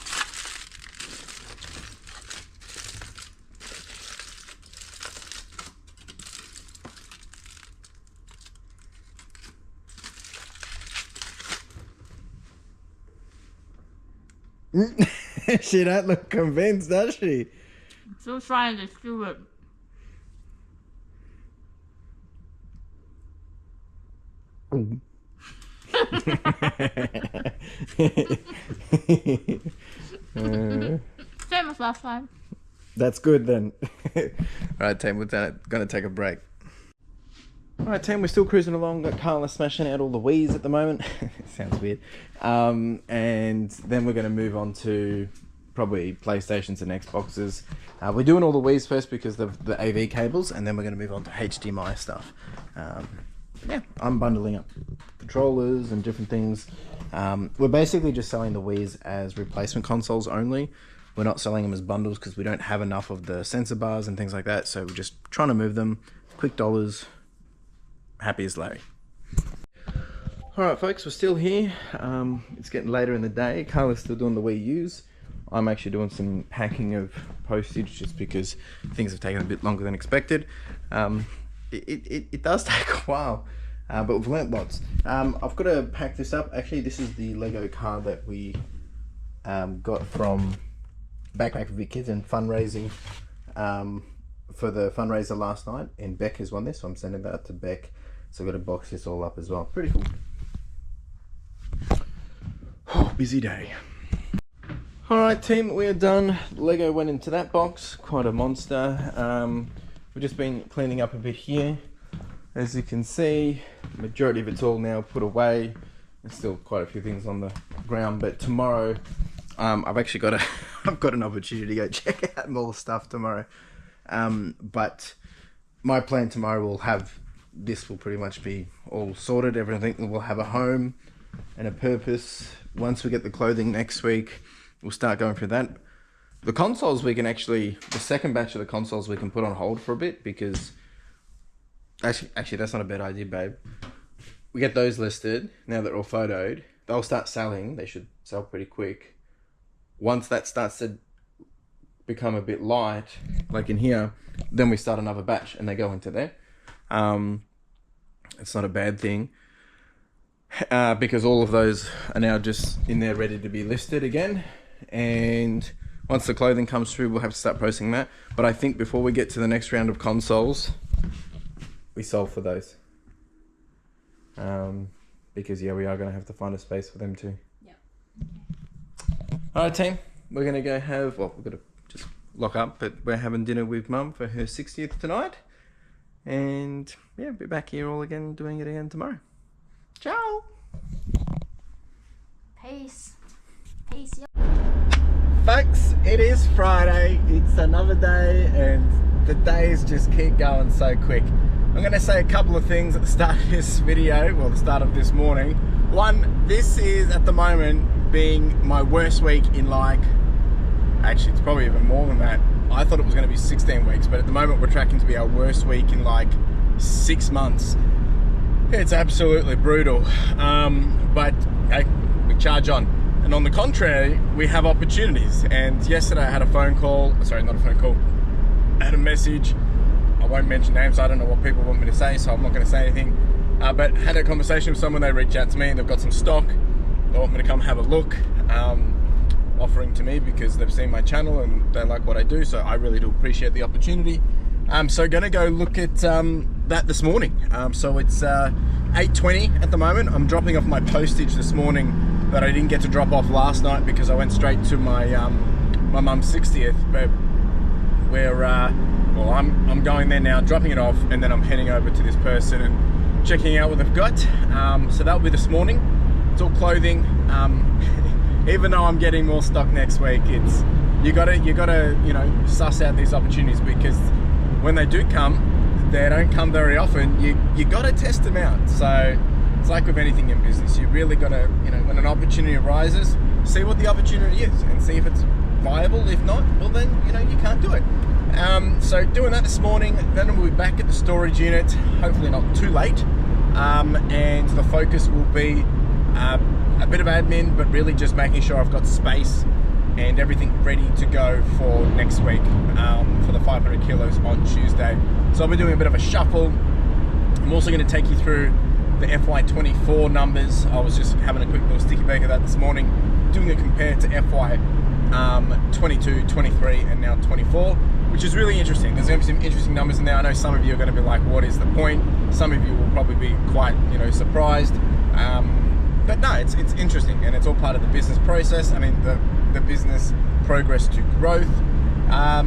She don't look convinced, does she? Still trying to chew it. Same as last time. That's good then. Alright team, we're gonna take a break. Alright team, we're still cruising along. Got Carla smashing out all the Wii's at the moment. Sounds weird. And then we're gonna move on to probably PlayStations and Xboxes. We're doing all the Wii's first because of the AV cables, and then we're gonna move on to HDMI stuff. Yeah, I'm bundling up controllers and different things. We're basically just selling the Wii's as replacement consoles only. We're not selling them as bundles because we don't have enough of the sensor bars and things like that. So we're just trying to move them. Quick dollars. Happy as Larry. Alright folks, we're still here. It's getting later in the day. Carla's still doing the Wii U's. I'm actually doing some packing of postage just because things have taken a bit longer than expected. It does take a while, but we've learnt lots. I've got to pack this up. Actually, this is the Lego car that we got from Backpack for Big Kids and fundraising for the fundraiser last night. And Beck has won this, so I'm sending that to Beck. So I've got to box this all up as well. Pretty cool. Oh, busy day. Alright team, we are done. Lego went into that box. Quite a monster. We've just been cleaning up a bit here. As you can see, majority of it's all now put away. There's still quite a few things on the ground, but tomorrow I've actually got I've got an opportunity to go check out more stuff tomorrow. But my plan tomorrow will pretty much be all sorted. Everything will have a home and a purpose. Once we get the clothing next week, we'll start going through that. The consoles we can the second batch of the consoles we can put on hold for a bit because actually that's not a bad idea, babe. We get those listed, now they're all photoed, they'll start selling, they should sell pretty quick. Once that starts to become a bit light, like in here, then we start another batch and they go into there. It's not a bad thing because all of those are now just in there ready to be listed again. And once the clothing comes through, we'll have to start posting that. But I think before we get to the next round of consoles, we solve for those. Because yeah, we are going to have to find a space for them too. Yep. Okay. Alright team, we're going to go have, we're going to just lock up, but we're having dinner with Mum for her 60th tonight. And yeah, be back here all again, doing it again tomorrow. Ciao! Peace. Peace, yep. Folks, it is Friday, it's another day, and the days just keep going so quick. I'm going to say a couple of things at the start of this video, well the start of this morning. One, this is at the moment being my worst week in actually it's probably even more than that. I thought it was going to be 16 weeks, but at the moment we're tracking to be our worst week in 6 months. It's absolutely brutal, but hey, we charge on. And on the contrary, we have opportunities. And yesterday I had a phone call, sorry, not a phone call, I had a message. I won't mention names, I don't know what people want me to say, so I'm not going to say anything. But had a conversation with someone, they reached out to me, they've got some stock, they want me to come have a look, offering to me because they've seen my channel and they like what I do, so I really do appreciate the opportunity. So going to go look at that this morning. So it's 8:20 at the moment. I'm dropping off my postage this morning that I didn't get to drop off last night because I went straight to my my mum's 60th. But I'm going there now, dropping it off, and then I'm heading over to this person and checking out what they've got. So that'll be this morning. It's all clothing. Even though I'm getting more stock next week, it's you gotta suss out these opportunities because when they do come, they don't come very often. You gotta test them out. So it's like with anything in business, you really gotta, when an opportunity arises, see what the opportunity is and see if it's viable. If not, well then, you can't do it. So doing that this morning, then we'll be back at the storage unit, hopefully not too late. And the focus will be a bit of admin, but really just making sure I've got space and everything ready to go for next week for the 500 kilos on Tuesday. So I'll be doing a bit of a shuffle. I'm also going to take you through the FY24 numbers. I was just having a quick little sticky bag of that this morning, doing a compare to FY22, 23, and now 24, which is really interesting. There's going to be some interesting numbers in there. I know some of you are going to be like, what is the point? Some of you will probably be quite, surprised. But no, it's interesting, and it's all part of the business process. I mean, the business progress to growth. I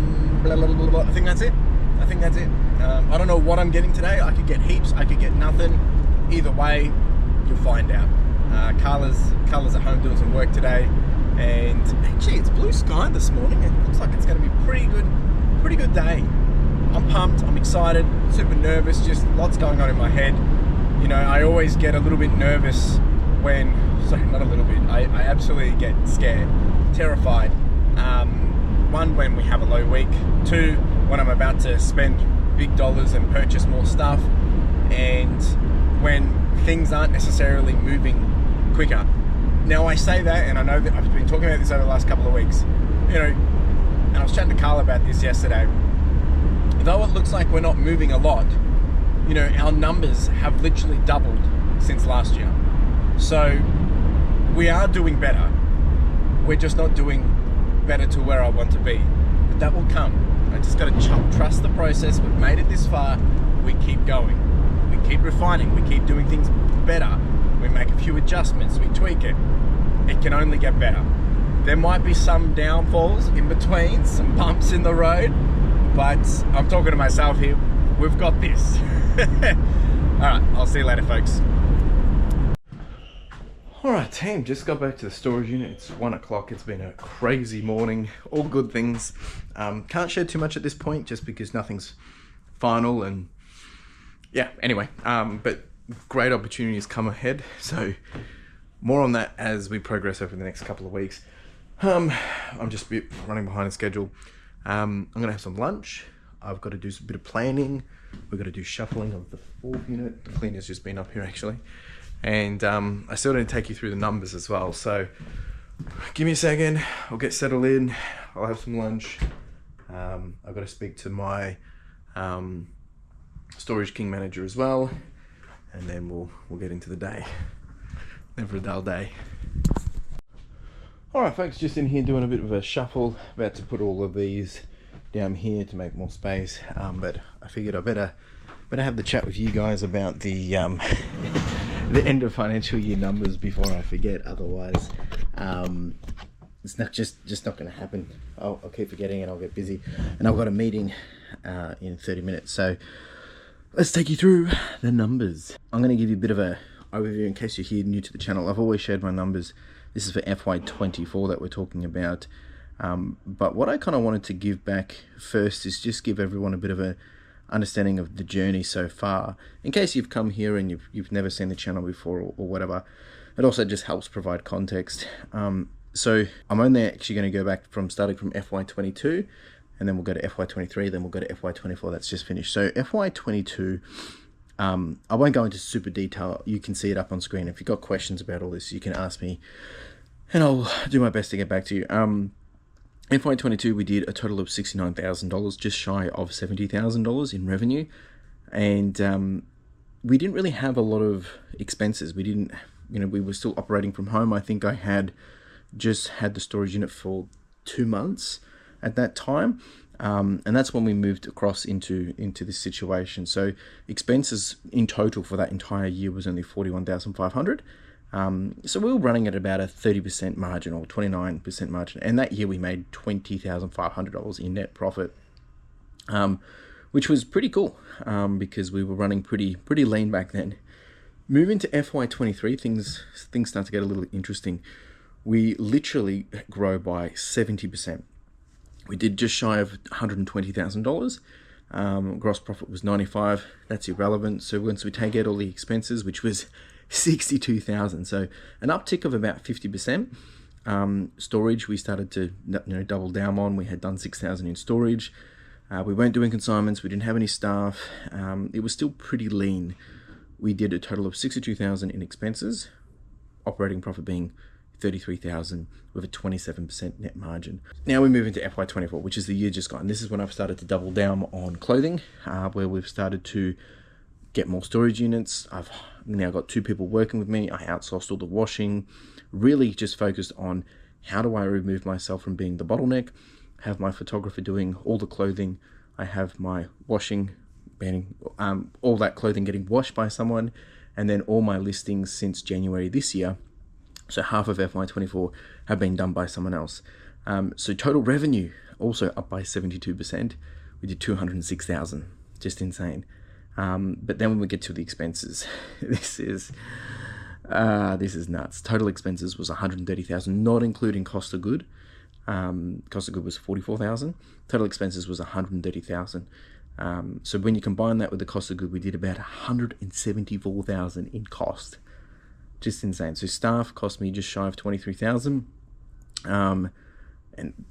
think that's it. I don't know what I'm getting today. I could get heaps, I could get nothing. Either way, you'll find out. Carla's at home doing some work today, and actually it's blue sky this morning. It looks like it's going to be a pretty good day. I'm pumped, I'm excited, super nervous, just lots going on in my head. I always get a little bit nervous when, sorry, not a little bit, I absolutely get scared, terrified. One, when we have a low week. Two, when I'm about to spend big dollars and purchase more stuff, and when things aren't necessarily moving quicker. Now I say that, and I know that I've been talking about this over the last couple of weeks, and I was chatting to Carl about this yesterday. Though it looks like we're not moving a lot, our numbers have literally doubled since last year. So we are doing better. We're just not doing better to where I want to be. But that will come. I just got to trust the process. We've made it this far. We keep going. We keep refining. We keep doing things better. We make a few adjustments. We tweak it. It can only get better. There might be some downfalls in between, some bumps in the road, but I'm talking to myself here. We've got this. All right, I'll see you later, folks. All right, team, just got back to the storage unit. It's 1 o'clock. It's been a crazy morning. All good things. Can't share too much at this point just because nothing's final, and yeah, anyway, but great opportunities come ahead. So more on that as we progress over the next couple of weeks. I'm just a bit running behind the schedule. I'm gonna have some lunch. I've got to do a bit of planning. We've got to do shuffling of the 4th unit. The cleaner's just been up here actually. And I still need to take you through the numbers as well. So give me a second, I'll get settled in, I'll have some lunch. I've got to speak to my Storage King manager as well, and then we'll get into the day. Never a dull day. All right, folks, just in here doing a bit of a shuffle, about to put all of these down here to make more space, but I figured I better have the chat with you guys about the the end of financial year numbers before I forget. Otherwise, it's not just not going to happen. I'll keep forgetting and I'll get busy, and I've got a meeting in 30 minutes. So let's take you through the numbers. I'm going to give you a bit of a overview in case you're here new to the channel. I've always shared my numbers. This is for FY24 that we're talking about. But what I kind of wanted to give back first is just give everyone a bit of a understanding of the journey so far, in case you've come here and you've never seen the channel before or whatever. It also just helps provide context. So I'm only actually going to go back from starting from FY22, and then we'll go to FY23, then we'll go to FY24. That's just finished. So FY22, I won't go into super detail. You can see it up on screen. If you've got questions about all this, you can ask me, and I'll do my best to get back to you. FY22, we did a total of $69,000, just shy of $70,000 in revenue. And we didn't really have a lot of expenses. We didn't, we were still operating from home. I think I had just had the storage unit for 2 months at that time. And that's when we moved across into this situation. So expenses in total for that entire year was only $41,500. So we were running at about a 30% margin or 29% margin. And that year we made $20,500 in net profit, which was pretty cool, because we were running pretty lean back then. Moving to FY23, things start to get a little interesting. We literally grow by 70%. We did just shy of $120,000. Gross profit was 95. That's irrelevant. So once we take out all the expenses, which was 62,000, so an uptick of about 50%. Storage, we started to double down on. We had done 6,000 in storage. We weren't doing consignments. We didn't have any staff. It was still pretty lean. We did a total of 62,000 in expenses. operating profit being 33,000 with a 27% net margin. Now we move into FY24, which is the year just gone. This is when I've started to double down on clothing, where we've started to get more storage units. I've now got 2 people working with me. I outsourced all the washing, really just focused on how do I remove myself from being the bottleneck, have my photographer doing all the clothing. I have my washing, all that clothing getting washed by someone, and then all my listings since January this year, so half of FY24 have been done by someone else. So total revenue also up by 72%. We did 206,000, just insane. But then when we get to the expenses, this is nuts. Total expenses was 130,000, not including cost of good. Cost of good was 44,000. Total expenses was 130,000. So when you combine that with the cost of good, we did about 174,000 in cost. Just insane. So staff cost me just shy of 23,000. And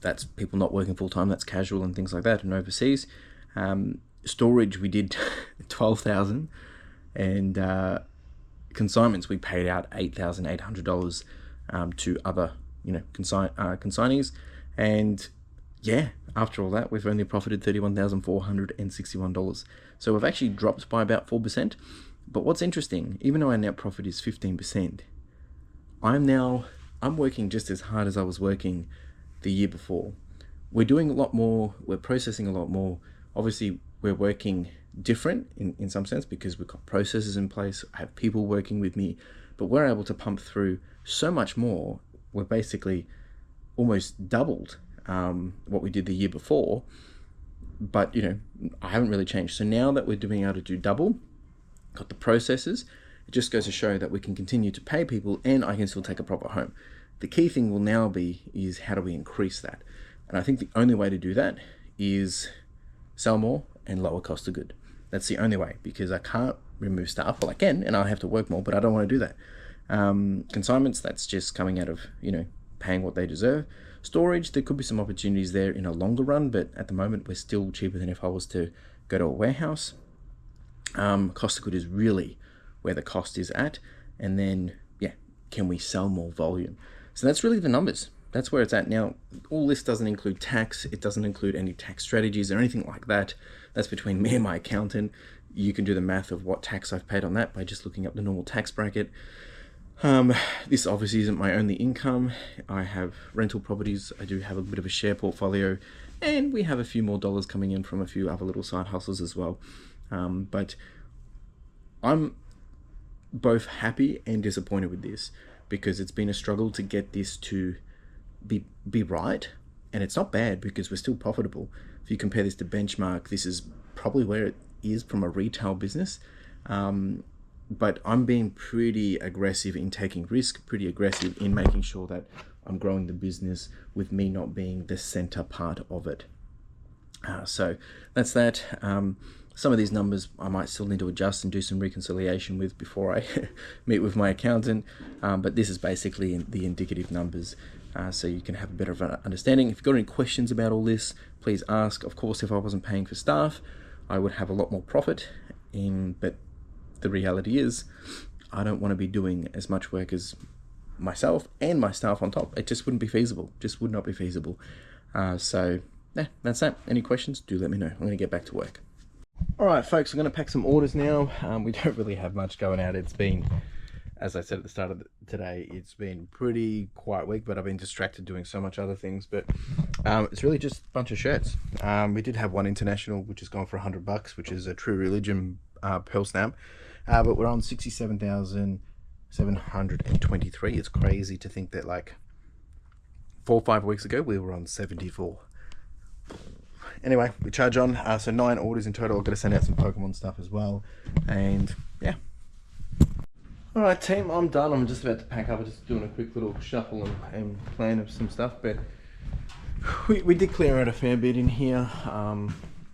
that's people not working full time. That's casual and things like that, and overseas. Storage, we did 12,000, and consignments, we paid out $8,800 to other, consignees. And yeah, after all that, we've only profited $31,461. So we've actually dropped by about 4%. But what's interesting, even though our net profit is 15%, I'm working just as hard as I was working the year before. We're doing a lot more, we're processing a lot more. Obviously, we're working different in some sense because we've got processes in place, I have people working with me, but we're able to pump through so much more. We're basically almost doubled what we did the year before, but I haven't really changed. So now that we're doing able to do double, got the processes, it just goes to show that we can continue to pay people and I can still take a profit home. The key thing will now is how do we increase that? And I think the only way to do that is sell more and lower cost of good. That's the only way, because I can't remove staff. Well, I can, and I have to work more, but I don't want to do that. Consignments, that's just coming out of, paying what they deserve. Storage, there could be some opportunities there in a longer run, but at the moment, we're still cheaper than if I was to go to a warehouse. Cost of good is really where the cost is at. And then, can we sell more volume? So that's really the numbers. That's where it's at. Now, all this doesn't include tax. It doesn't include any tax strategies or anything like that. That's between me and my accountant. You can do the math of what tax I've paid on that by just looking up the normal tax bracket. This obviously isn't my only income. I have rental properties. I do have a bit of a share portfolio, and we have a few more dollars coming in from a few other little side hustles as well. But I'm both happy and disappointed with this because it's been a struggle to get this to be right, and it's not bad because we're still profitable. If you compare this to benchmark, this is probably where it is from a retail business. But I'm being pretty aggressive in taking risk, pretty aggressive in making sure that I'm growing the business with me not being the center part of it. So that's that. Some of these numbers I might still need to adjust and do some reconciliation with before I meet with my accountant. But this is basically the indicative numbers, so you can have a better understanding. If you've got any questions about all this, please ask. Of course, if I wasn't paying for staff, I would have a lot more profit. But the reality is, I don't want to be doing as much work as myself and my staff on top. It just wouldn't be feasible. Just would not be feasible. So that's that. Any questions? Do let me know. I'm going to get back to work. All right, folks, I'm going to pack some orders now. We don't really have much going out. It's been, as I said at the start of today, it's been pretty quiet week, but I've been distracted doing so much other things. But it's really just a bunch of shirts. We did have one international, which is going for $100, which is a True Religion pearl stamp. But we're on 67,723. It's crazy to think that like 4 or 5 weeks ago, we were on 74. Anyway, we charge on. So 9 orders in total. I've got to send out some Pokemon stuff as well. And yeah. All right, team, I'm done. I'm just about to pack up. I'm just doing a quick little shuffle and plan of some stuff. But we did clear out a fair bit in here.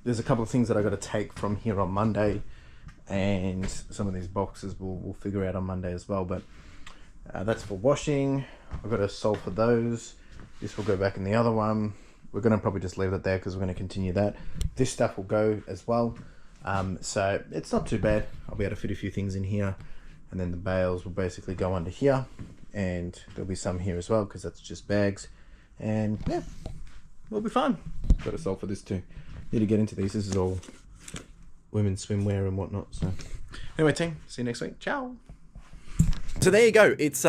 There's a couple of things that I got to take from here on Monday. And some of these boxes we'll figure out on Monday as well. But that's for washing. I've got to solve for those. This will go back in the other one. We're going to probably just leave it there because we're going to continue that. This stuff will go as well. So it's not too bad. I'll be able to fit a few things in here. And then the bales will basically go under here. and there'll be some here as well because that's just bags. And yeah, it'll be fun. Got a solve for this too. Need to get into these. This is all women's swimwear and whatnot. So anyway, team, see you next week. Ciao. So there you go. It's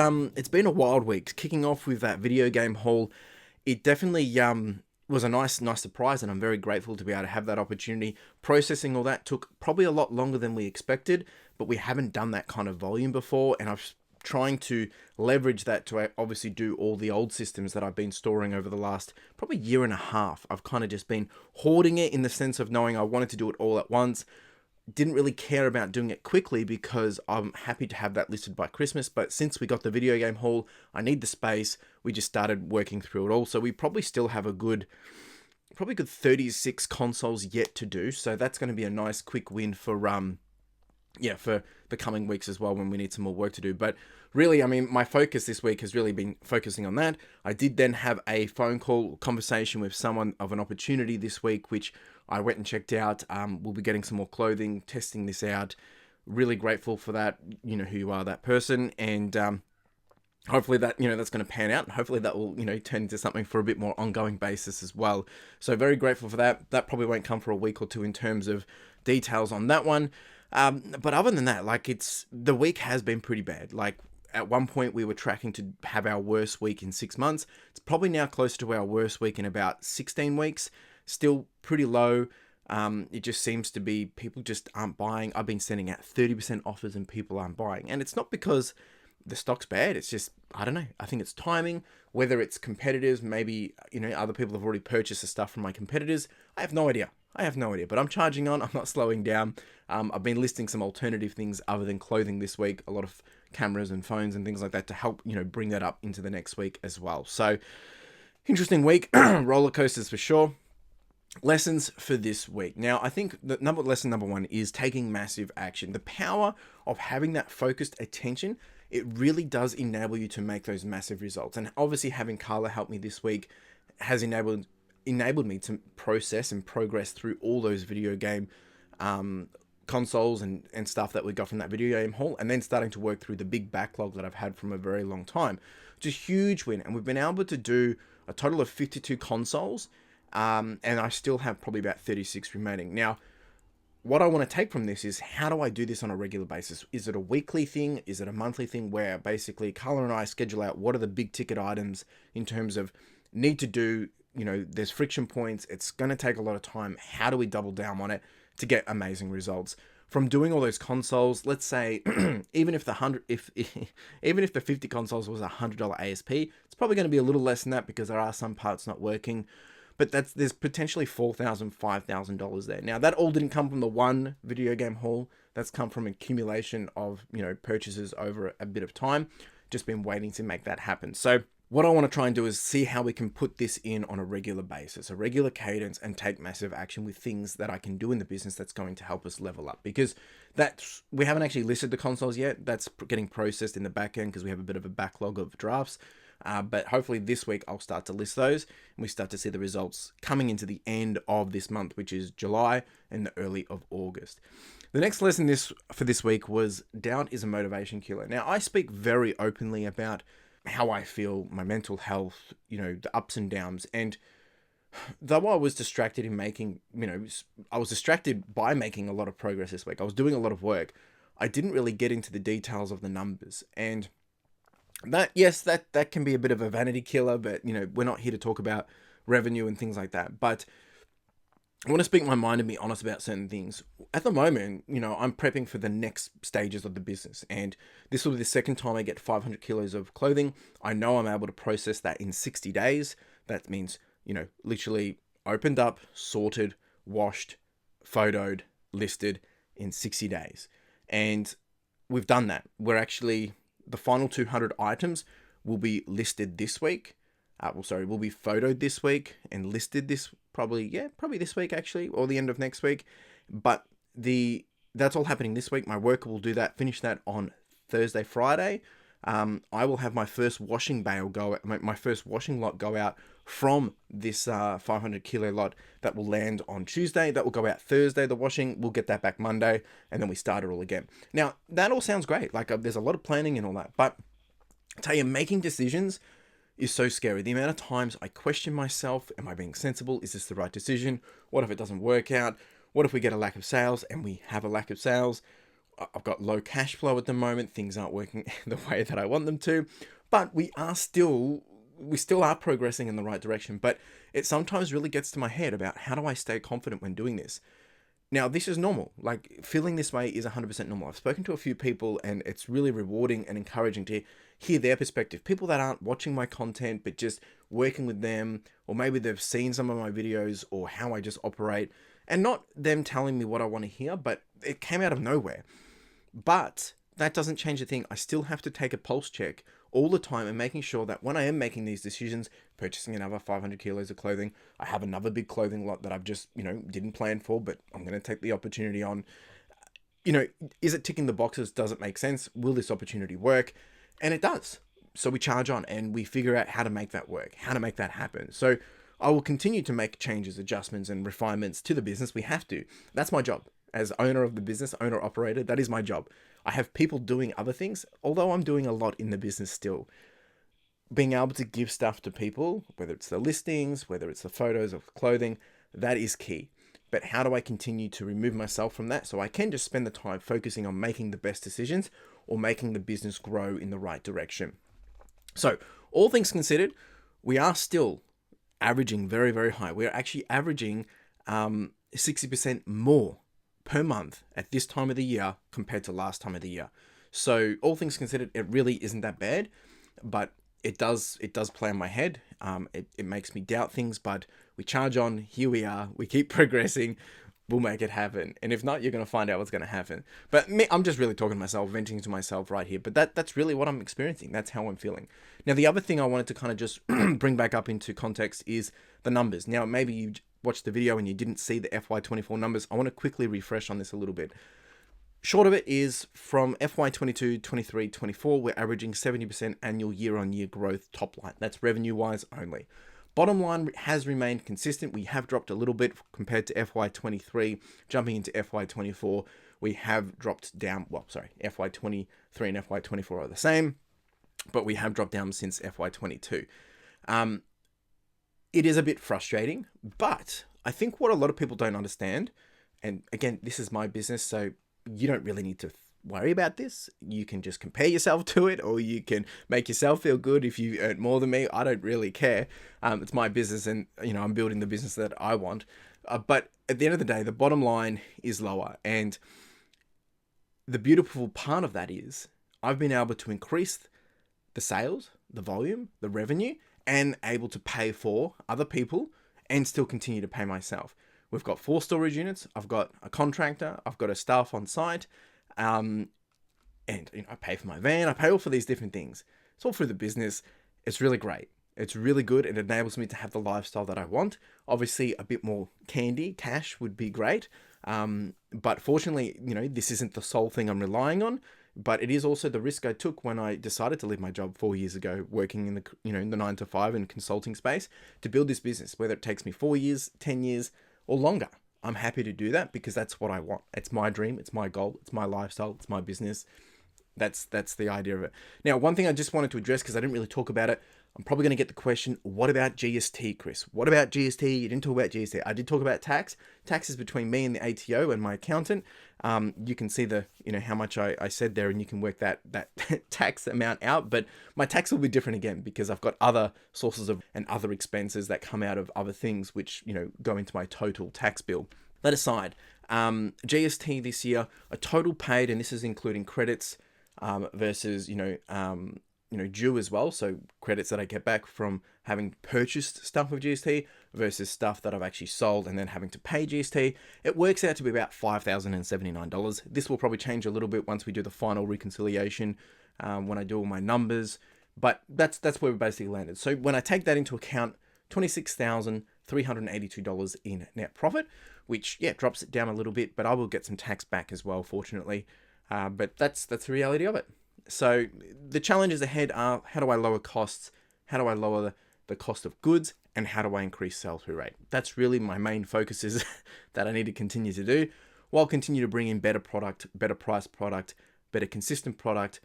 been a wild week. Kicking off with that video game haul, it definitely was a nice surprise, and I'm very grateful to be able to have that opportunity. Processing all that took probably a lot longer than we expected, but we haven't done that kind of volume before, and I'm trying to leverage that to obviously do all the old systems that I've been storing over the last probably year and a half. I've kind of just been hoarding it in the sense of knowing I wanted to do it all at once. Didn't really care about doing it quickly because I'm happy to have that listed by Christmas. But since we got the video game haul, I need the space. We just started working through it all. So we probably still have a good 36 consoles yet to do. So that's going to be a nice quick win for for the coming weeks as well when we need some more work to do. But really, I mean, my focus this week has really been focusing on that. I did then have a phone call conversation with someone of an opportunity this week, which I went and checked out. We'll be getting some more clothing, testing this out. Really grateful for that. You know who you are, that person. And hopefully that, that's going to pan out. And hopefully that will, turn into something for a bit more ongoing basis as well. So very grateful for that. That probably won't come for a week or two in terms of details on that one. But other than that, the week has been pretty bad. Like at one point we were tracking to have our worst week in 6 months. It's probably now closer to our worst week in about 16 weeks. Still pretty low. It just seems to be people just aren't buying. I've been sending out 30% offers and people aren't buying. And it's not because the stock's bad. It's just, I don't know. I think it's timing, whether it's competitors, maybe, other people have already purchased the stuff from my competitors. I have no idea, but I'm charging on. I'm not slowing down. I've been listing some alternative things other than clothing this week, a lot of cameras and phones and things like that to help, bring that up into the next week as well. So interesting week, roller coasters for sure. Lessons for this week. Now, I think lesson number one is taking massive action. The power of having that focused attention, it really does enable you to make those massive results. And obviously having Carla help me this week has enabled me to process and progress through all those video game consoles and stuff that we got from that video game haul, and then starting to work through the big backlog that I've had from a very long time. It's a huge win, and we've been able to do a total of 52 consoles, and I still have probably about 36 remaining. Now, what I want to take from this is, how do I do this on a regular basis? Is it a weekly thing? Is it a monthly thing where basically Carla and I schedule out what are the big ticket items in terms of need to do, there's friction points. It's going to take a lot of time. How do we double down on it to get amazing results? From doing all those consoles, let's say, even if the 50 consoles was $100 ASP, it's probably going to be a little less than that because there are some parts not working. But there's potentially $4,000, $5,000 there. Now, that all didn't come from the one video game haul. That's come from accumulation of, purchases over a bit of time. Just been waiting to make that happen. So what I want to try and do is see how we can put this in on a regular basis, a regular cadence, and take massive action with things that I can do in the business that's going to help us level up. Because we haven't actually listed the consoles yet. That's getting processed in the back end because we have a bit of a backlog of drafts. But hopefully this week I'll start to list those and we start to see the results coming into the end of this month, which is July and the early of August. The next lesson for this week was doubt is a motivation killer. Now, I speak very openly about how I feel, my mental health, the ups and downs. And though I was distracted in making, I was distracted by making a lot of progress this week. I was doing a lot of work. I didn't really get into the details of the numbers. And that can be a bit of a vanity killer, but we're not here to talk about revenue and things like that. But I want to speak my mind and be honest about certain things. At the moment, I'm prepping for the next stages of the business, and this will be the second time I get 500 kilos of clothing. I know I'm able to process that in 60 days. That means, literally opened up, sorted, washed, photoed, listed in 60 days. And we've done that. The final 200 items will be listed this week. Will be photoed this week and listed probably this week actually, or the end of next week. But that's all happening this week. My worker will do that, finish that on Thursday, Friday. I will have my first washing bale my first washing lot go out from this 500 kilo lot that will land on Tuesday. That will go out Thursday, the washing. We'll get that back Monday, and then we start it all again. Now, that all sounds great. There's a lot of planning and all that, but I tell you, making decisions is so scary. The amount of times I question myself, am I being sensible? Is this the right decision? What if it doesn't work out? What if we get a lack of sales, and we have a lack of sales? I've got low cash flow at the moment. Things aren't working the way that I want them to, but we still are progressing in the right direction. But it sometimes really gets to my head about how do I stay confident when doing this? Now, this is normal. Like, feeling this way is 100% normal. I've spoken to a few people, and it's really rewarding and encouraging to hear their perspective. People that aren't watching my content, but just working with them, or maybe they've seen some of my videos or how I just operate, and not them telling me what I want to hear, but it came out of nowhere. But that doesn't change a thing. I still have to take a pulse check all the time and making sure that when I am making these decisions, purchasing another 500 kilos of clothing, I have another big clothing lot that I've just, didn't plan for, but I'm going to take the opportunity on. Is it ticking the boxes? Does it make sense? Will this opportunity work? And it does. So we charge on and we figure out how to make that work, how to make that happen. So I will continue to make changes, adjustments, and refinements to the business. We have to. That's my job. As owner of the business, owner-operator, that is my job. I have people doing other things, although I'm doing a lot in the business still. Being able to give stuff to people, whether it's the listings, whether it's the photos of clothing, that is key. But how do I continue to remove myself from that so I can just spend the time focusing on making the best decisions or making the business grow in the right direction? So, all things considered, we are still averaging very, very high. We're actually averaging 60% more per month at this time of the year compared to last time of the year. So all things considered, it really isn't that bad, but it does play on my head. It makes me doubt things, but we charge on. Here we are. We keep progressing. We'll make it happen. And if not, you're going to find out what's going to happen. But I'm just really talking to myself, venting to myself right here. But that's really what I'm experiencing. That's how I'm feeling. Now, the other thing I wanted to kind of just bring back up into context is the numbers. Now, maybe you watched the video and you didn't see the FY24 numbers. I want to quickly refresh on this a little bit. Short of it is from FY22, 23, 24, we're averaging 70% annual year-on-year growth top line. That's revenue-wise only. Bottom line has remained consistent. We have dropped a little bit compared to FY23. Jumping into FY24, we have dropped down. Well, sorry, FY23 and FY24 are the same, but we have dropped down since FY22. It is a bit frustrating, but I think what a lot of people don't understand, and again, this is my business, so you don't really need to worry about this. You can just compare yourself to it, or you can make yourself feel good if you earn more than me. I don't really care. It's my business, and I'm building the business that I want. But at the end of the day, the bottom line is lower, and the beautiful part of that is I've been able to increase the sales, the volume, the revenue, and able to pay for other people and still continue to pay myself. We've got 4 storage units. I've got a contractor. I've got a staff on site. And I pay for my van. I pay all for these different things. It's all through the business. It's really great. It's really good. It enables me to have the lifestyle that I want. Obviously, a bit more cash would be great. But fortunately, this isn't the sole thing I'm relying on. But it is also the risk I took when I decided to leave my job 4 years ago, working in the in the 9 to 5 and consulting space to build this business. Whether it takes me 4 years, 10 years, or longer, I'm happy to do that because that's what I want. It's my dream. It's my goal. It's my lifestyle. It's my business. That's the idea of it. Now, one thing I just wanted to address because I didn't really talk about it. I'm probably going to get the question, what about GST, Chris? What about GST? You didn't talk about GST. I did talk about tax. Tax is between me and the ATO and my accountant. You can see the, how much I said there, and you can work that tax amount out. But my tax will be different again because I've got other sources of and other expenses that come out of other things, which, go into my total tax bill. That aside, GST this year, a total paid, and this is including credits versus, due as well. So credits that I get back from having purchased stuff with GST versus stuff that I've actually sold and then having to pay GST. It works out to be about $5,079. This will probably change a little bit once we do the final reconciliation when I do all my numbers. But that's where we basically landed. So when I take that into account, $26,382 in net profit, which drops it down a little bit, but I will get some tax back as well, fortunately. But that's the reality of it. So the challenges ahead are, how do I lower costs? How do I lower the cost of goods? And how do I increase sell-through rate? That's really my main focuses that I need to continue to do, while continue to bring in better product, better price product, better consistent product,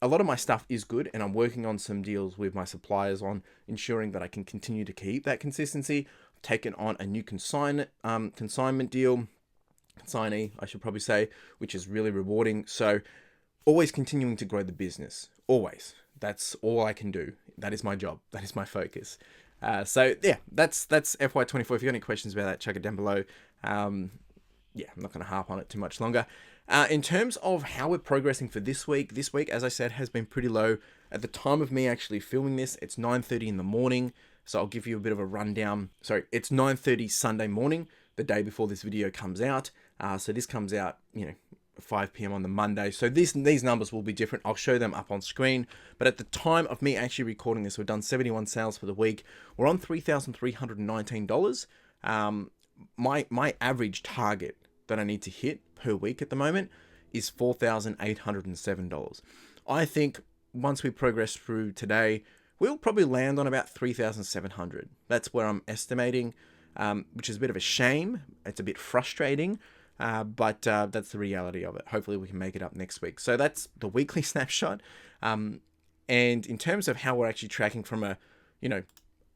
a lot of my stuff is good, and I'm working on some deals with my suppliers on ensuring that I can continue to keep that consistency. I've taken on a new consignment deal, consignee, I should probably say, which is really rewarding. So always continuing to grow the business, always. That's all I can do. That is my job. That is my focus. So yeah, that's FY24. If you've got any questions about that, chuck it down below. Yeah, I'm not going to harp on it too much longer. In terms of how we're progressing for this week, as I said, has been pretty low. At the time of me actually filming this, it's 9:30 in the morning. So I'll give you a bit of a rundown. Sorry, it's 9:30 Sunday morning, the day before this video comes out. So this comes out, 5 p.m. on the Monday. So these numbers will be different. I'll show them up on screen. But at the time of me actually recording this, we've done 71 sales for the week. We're on $3,319. My average target that I need to hit per week at the moment is $4,807. I think once we progress through today, we'll probably land on about 3,700. That's where I'm estimating, which is a bit of a shame. It's a bit frustrating, but that's the reality of it. Hopefully we can make it up next week. So that's the weekly snapshot. And in terms of how we're actually tracking from a,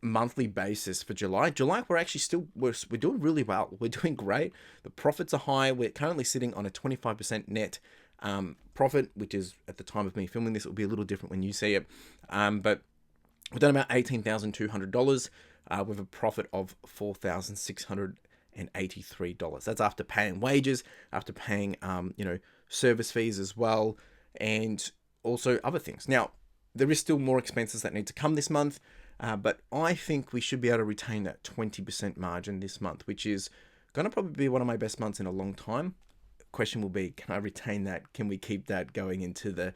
monthly basis for July, we're actually we're doing really well. We're doing great. The profits are high. We're currently sitting on a 25% net profit, which is, at the time of me filming this, it will be a little different when you see it. But we've done about $18,200 with a profit of $4,683. That's after paying wages, after paying service fees as well, and also other things. Now, there is still more expenses that need to come this month. But I think we should be able to retain that 20% margin this month, which is going to probably be one of my best months in a long time. Question will be, can I retain that? Can we keep that going into the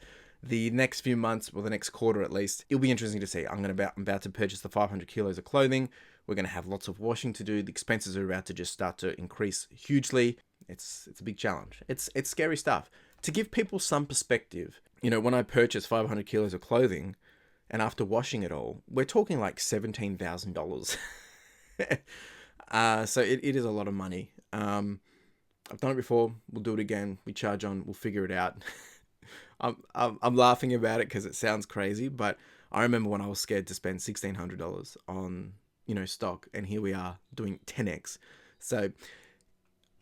next few months, or the next quarter at least? It'll be interesting to see. I'm about to purchase the 500 kilos of clothing. We're going to have lots of washing to do. The expenses are about to just start to increase hugely. It's a big challenge. It's scary stuff. To give people some perspective, when I purchased 500 kilos of clothing, and after washing it all, we're talking like $17,000. So it is a lot of money. I've done it before. We'll do it again. We charge on. We'll figure it out. I'm laughing about it because it sounds crazy, but I remember when I was scared to spend $1,600 on stock, and here we are doing 10x. So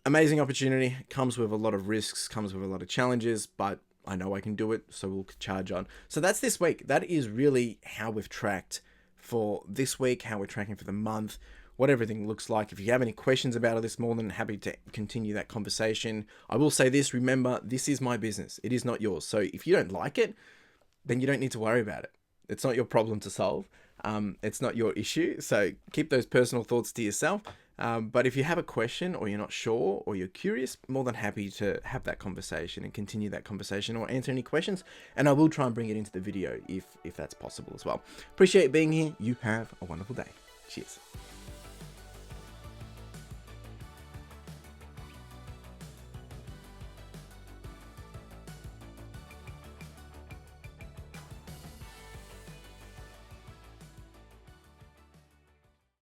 amazing opportunity. Comes with a lot of risks. Comes with a lot of challenges, but I know I can do it, so we'll charge on. So that's this week. That is really how we've tracked for this week, how we're tracking for the month, what everything looks like. If you have any questions about it, this, more than happy to continue that conversation. I will say this, remember, this is my business. It is not yours. So if you don't like it, then you don't need to worry about it. It's not your problem to solve. It's not your issue. So keep those personal thoughts to yourself. But if you have a question, or you're not sure, or you're curious, more than happy to have that conversation and continue that conversation, or answer any questions. And I will try and bring it into the video if that's possible as well. Appreciate being here. You have a wonderful day. Cheers.